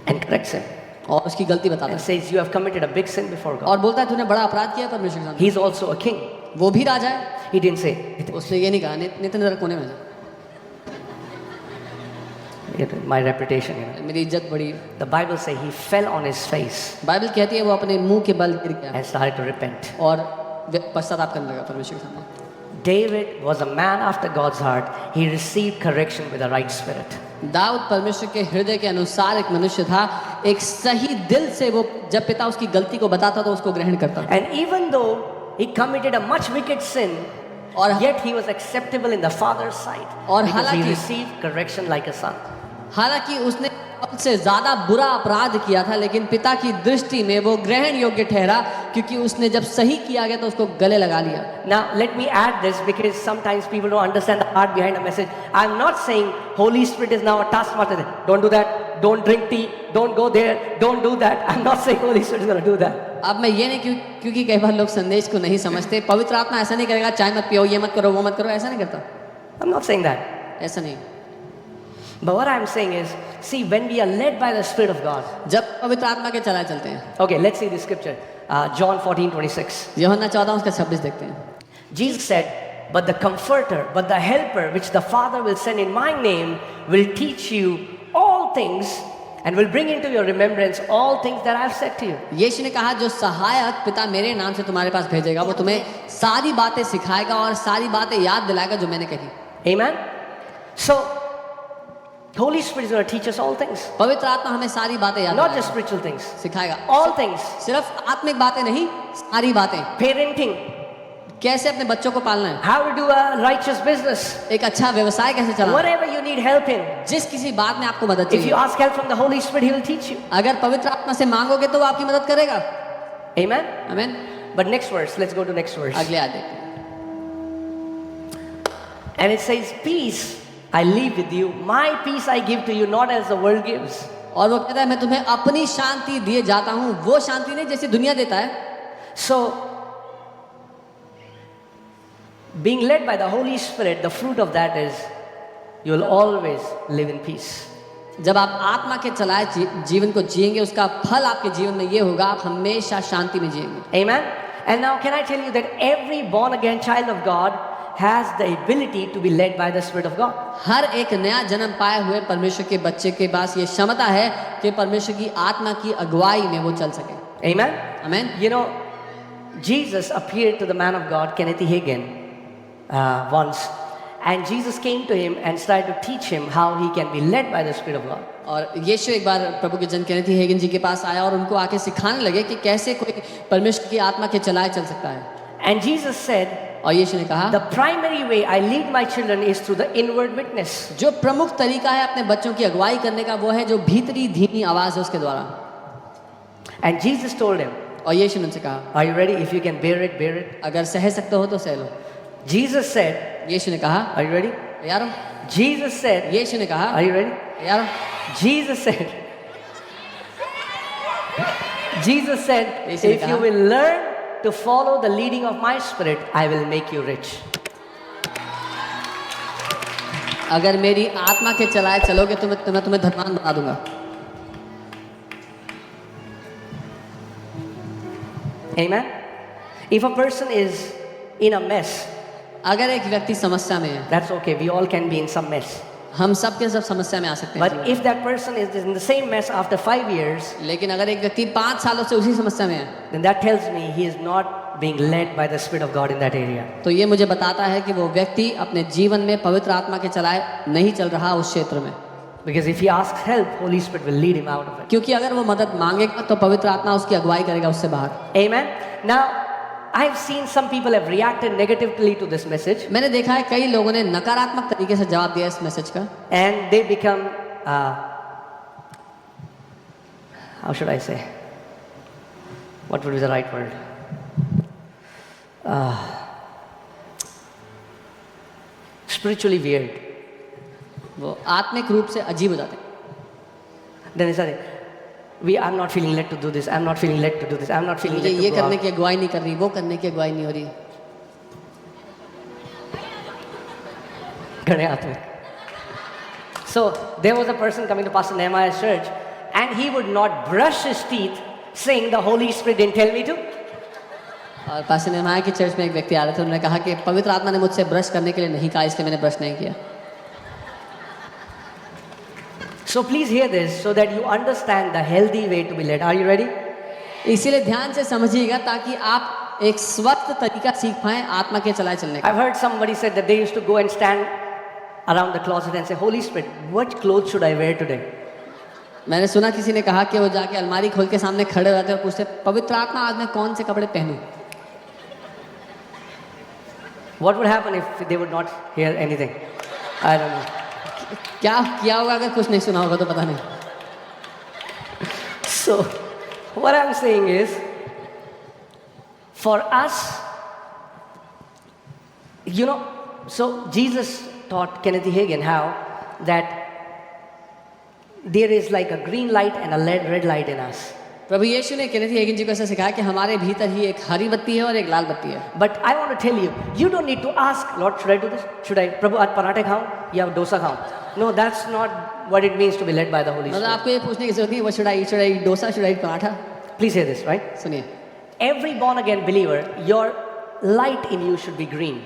and corrects him और उसकी गलती बताता and है, says, you have committed a big sin before God. और बोलता है तूने बड़ा अपराध किया परमेश्वर के सामने। He's also a king. वो भी राजा है। He didn't say, उसने ये नहीं कहा नेतन जरा कोने में जा, my reputation. You know. मेरी इज्जत बढ़ी। The Bible says he fell on his face Bible कहती है वो अपने मुंह के बल गिर गया and started to repent. और पश्चाताप करने लगा परमेश्वर के सामने। David was a man after God's heart. He received correction with the right spirit. Dawood परमेश्वर के हृदय के अनुसार एक मनुष्य था, एक सही दिल से वो जब पिता उसकी गलती को बताता तो उसको ग्रहण करता था। And even though he committed a much wicked sin, और yet he was acceptable in the Father's sight और because he हालांकि- received correction like a son. हालांकि उसने सबसे ज्यादा बुरा अपराध किया था, लेकिन पिता की दृष्टि में वो ग्रहण योग्य ठहरा, क्योंकि उसने जब सही किया गया तो उसको गले लगा लिया। Now let me add this because sometimes people don't understand the heart behind a message. I'm not saying Holy Spirit is now a taskmaster. Don't do that. Don't drink tea. Don't go there. Don't do that. I'm not saying Holy Spirit is going to do that. अब मैं ये नहीं क्योंकि कई बार लोग संदेश को नहीं समझते, पवित्र आत्मा ऐसा नहीं करेगा चाय मत पियो, ये मत करो, वो मत करो, ऐसा नहीं करता, I'm not saying that. ऐसा नहीं। But what I'm saying is, see, when we are led by the Spirit of God. जब पवित्र आत्मा के चलाए चलते हैं। Okay, let's see the scripture. John 14:26. यूहन्ना 14:26 देखते हैं। Jesus said, but the comforter, but the helper, which the Father will send in my name, will teach you all things and will bring into your remembrance all things that I've said to you. यीशु ने कहा जो सहायक पिता मेरे नाम से तुम्हारे पास भेजेगा वो तुम्हें सारी बातें सिखाएगा और सारी बातें याद दिलाएगा जो मैंने कही। Amen? So, Holy Spirit is going to teach us all things. पवित्र आत्मा हमें सारी बातें याद Not दिलाएगा, just spiritual things. सिखाएगा। All things. सिर्फ आत्मिक बातें नहीं, सारी बातें। Parenting. कैसे अपने बच्चों को पालना है, how to do a righteous business, एक अच्छा व्यवसाय कैसे चलाना है। whatever you need help in. जिस किसी बात में आपको मदद If you चाहिए, ask help from the Holy Spirit, He will teach you. अगर पवित्र आत्मा से मांगोगे तो वो आपकी मदद करेगा। Amen. आमीन। But next verse, let's go to next verse. अगले आयत देखते हैं। And it says, peace I leave with you, my peace I give to you, not as the world gives. और वो कहता है मैं तुम्हें अपनी शांति दिए जाता हूँ, वो शांति नहीं जैसी दुनिया देता है। So, being led by the Holy Spirit, the fruit of that is you will always live in peace. जब आप आत्मा के चलाए जीवन को जिएंगे, उसका फल आपके जीवन में ये होगा, आप हमेशा शांति में जिएंगे। Amen. And now can I tell you that every born again child of God has the ability to be led by the Spirit of God. हर एक नया जन्म पाए हुए परमेश्वर के बच्चे के पास ये क्षमता है कि परमेश्वर की आत्मा की अगुवाई में वो चल सके। Amen. आमीन। You know, Jesus appeared to the man of God, Kenneth Hagin, once, and Jesus came to him and started to teach him how he can be led by the Spirit of God. और यीशु एक बार प्रभु के जन Kenneth हेगिन जी के पास आया और उनको आके सिखाने लगे कि कैसे कोई परमेश्वर की आत्मा के चलाए चल सकता है। And Jesus said, और यीशु ने कहा, the primary way I lead my children is through the inward witness. जो प्रमुख तरीका है अपने बच्चों की अगुवाई करने का वो है जो भीतरी धीमी आवाज है उसके द्वारा। And Jesus told him, और यीशु ने उनसे कहा, are you ready? If you can bear it, bear it. अगर सह सकते हो तो सह लो। Jesus said, यीशु ने कहा, are you ready? तैयार हो? Jesus said, यीशु ने कहा, are you ready? तैयार हो? Jesus said, Jesus said, यीशु ने if कहा, you will learn to follow the leading of my Spirit, I will make you rich. अगर मेरी आत्मा के चलाए चलोगे तो मैं तुम्हें धनवान बना दूंगा। Amen. If a person is in a mess, अगर एक व्यक्ति समस्या में है, that's okay. We all can be in some mess. हम सब के सब समस्या में आ सकते हैं। But if that person is in the same mess after 5 years, लेकिन अगर एक व्यक्ति 5 सालों से उसी समस्या में है, then that tells me he is not being led by the Spirit of God in that area. तो ये मुझे बताता है कि वो व्यक्ति अपने जीवन में पवित्र आत्मा के चलाए नहीं चल रहा उस क्षेत्र में। Because if he asks help, Holy Spirit will lead him out of it. क्योंकि अगर वो मदद मांगेगा तो पवित्र आत्मा उसकी अगुवाई करेगा उससे बाहर। Amen. Now, I've seen some people have reacted negatively to this message, मैंने देखा है कई लोगों ने नकारात्मक तरीके से जवाब दिया इस मैसेज का, and they become, how should I say? What would be the right word? Spiritually weird. वो आत्मिक रूप से अजीब हो जाते हैं। Then they say, I'm not feeling led to do this. I'm not feeling led to do this. I'm not feeling मुझे led ये to go करने out. की अगुवाई नहीं कर रही, वो करने की अगुवाई नहीं हो रही। घड़े हाथ में. So there was a person coming to Pastor Nehemiah's church, and he would not brush his teeth, saying, "The Holy Spirit didn't tell me to." और पास्टर नेहमाया की चर्च में एक व्यक्ति आ रहे थे, उन्होंने कहा कि पवित्र आत्मा ने मुझसे ब्रश करने के लिए नहीं कहा, इसलिए मैंने ब्रश नहीं किया। So please hear this so that you understand the healthy way to be led. Are you ready? इसीलिए ध्यान से समझिएगा ताकि आप एक स्वस्थ तरीका सीख पाएं आत्मा के चलाए चलने का। I've heard somebody said that they used to go and stand around the closet and say, "Holy Spirit, what clothes should I wear today?" मैंने सुना किसी ने कहा कि वो जाके अलमारी खोल के सामने खड़े रहते और पूछते, पवित्र आत्मा आज मैं कौन से कपड़े पहनूं? What would happen if they would not hear anything? I don't know. क्या किया होगा अगर कुछ नहीं सुना होगा तो पता नहीं। So, what I'm saying is, for us, you know, so Jesus taught Kenneth Hagin how that there is like a green light and a red light in us. प्रभु यीशु ने केनेथ हेगिन जी को ऐसा सिखाया कि हमारे भीतर ही एक हरी बत्ती है और एक लाल बत्ती है। But I want to tell you, you don't need to ask, Lord, should I do this? Should I, प्रभु आज पराठे खाऊं या डोसा खाऊं? No, that's not what it means to be led by the Holy मतलब Spirit. आपको ये पूछने की जरूरत नहीं, what should I eat? Should I eat dosa? Should I eat paratha? Please hear this, right? सुनिए, Every born again believer, your light in you should be green.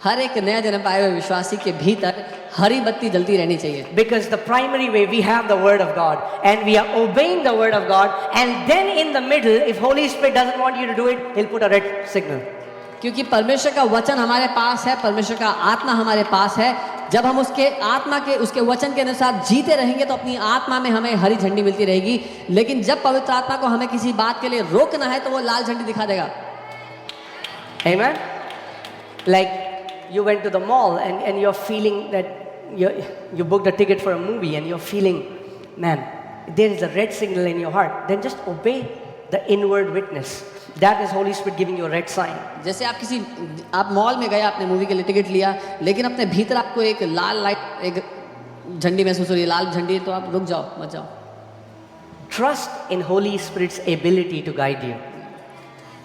हर एक नया जन्म पाए हुए विश्वासी के भीतर हरी बत्ती जलती रहनी चाहिए। Because the primary way we have the Word of God and we are obeying the Word of God, and then in the middle, if Holy Spirit doesn't want you to do it, He'll put a red signal. क्योंकि परमेश्वर का वचन हमारे पास है, परमेश्वर का आत्मा हमारे पास है। जब हम उसके आत्मा के उसके वचन के अनुसार जीते रहेंगे तो अपनी आत्मा में हमें हरी झंडी मिलती रहेगी, लेकिन जब पवित्र आत्मा को हमें किसी बात के लिए रोकना है तो वो लाल झंडी दिखा देगा। Amen? Like you went to the mall and you're feeling that you booked a ticket for a movie and you're feeling, man, there is a red signal in your heart. Then just obey the inward witness. That is Holy Spirit giving you a red sign. जैसे आप mall में गए, आपने movie के लिए ticket लिया, लेकिन अपने भीतर आपको एक लाल लाइट, एक झंडी महसूस हो रही है, लाल झंडी, तो आप रुक जाओ, मत जाओ. Trust in Holy Spirit's ability to guide you.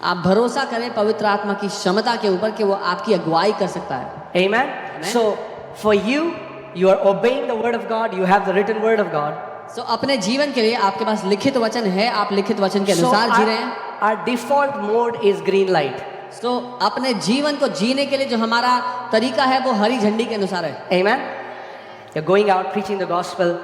आप भरोसा करें पवित्र आत्मा की क्षमता के ऊपर कि वो आपकी अगुवाई कर सकता है. Amen? So for you, you are obeying the word of God. You have the written word of God. So अपने जीवन के लिए आपके पास लिखित वचन है, आप लिखित वचन के अनुसार जी रहे हैं. Our default mode is green light. So अपने जीवन को जीने के लिए जो हमारा तरीका है वो हरी झंडी के अनुसार है. Amen? You're going out preaching the gospel.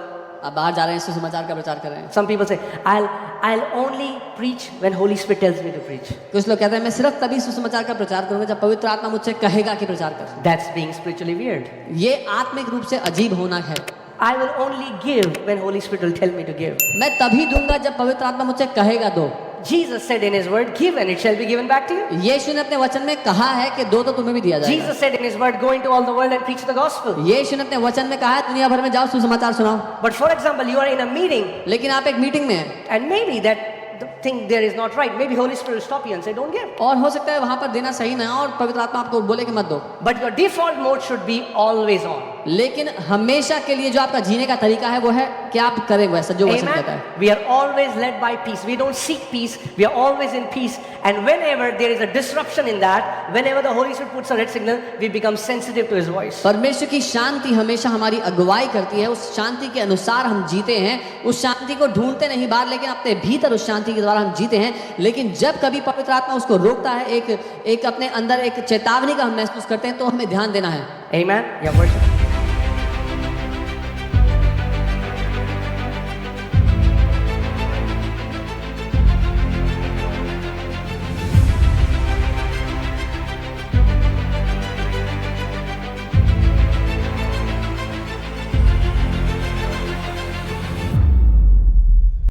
आप बाहर जा रहे हैं, सुसमाचार का प्रचार कर रहे हैं. Some people say, I'll only preach when Holy Spirit tells me to preach. कुछ लोग कहते हैं मैं सिर्फ तभी सुसमाचार का प्रचार करूंगा जब पवित्र आत्मा मुझसे कहेगा कि प्रचार कर. That's being spiritually weird. ये आत्मिक रूप से अजीब होना है. I will only give when Holy Spirit will tell me to give. मैं तभी दूंगा जब पवित्र आत्मा मुझसे कहेगा दो. Jesus said in his word, give and it shall be given back to you. यीशु ने अपने वचन में कहा है कि दो तो तुम्हें भी दिया जाएगा. Jesus said in his word, go into all the world and preach the gospel. यीशु ने अपने वचन में कहा है दुनिया भर में जाओ सुसमाचार सुनाओ. But for example, you are in a meeting लेकिन आप एक मीटिंग में हैं and maybe that the thing there is not right. Maybe Holy Spirit will stop you and say, don't give. और हो सकता है वहां पर देना सही ना हो और पवित्र आत्मा आपको बोले कि मत दो. But your default mode should be always on. लेकिन हमेशा के लिए जो आपका जीने का तरीका है वो है कि आप करें वैसा जो वचन कहता Amen. है. We are always led by peace. We don't seek peace. We are always in peace. And whenever there is a disruption in that, whenever the Holy Spirit puts a red signal, we become sensitive to His voice. परमेश्वर की शांति हमेशा हमारी अगुवाई करती है. उस शांति के अनुसार हम जीते हैं. उस शांति को ढूंढते नहीं बाहर, लेकिन अपने भीतर उस शांति के द्वारा हम जीते हैं. लेकिन जब कभी पवित्र आत्मा उसको रोकता है, एक अपने अंदर एक चेतावनी का हम महसूस करते हैं, तो हमें ध्यान देना है. Amen. Yeah, worship.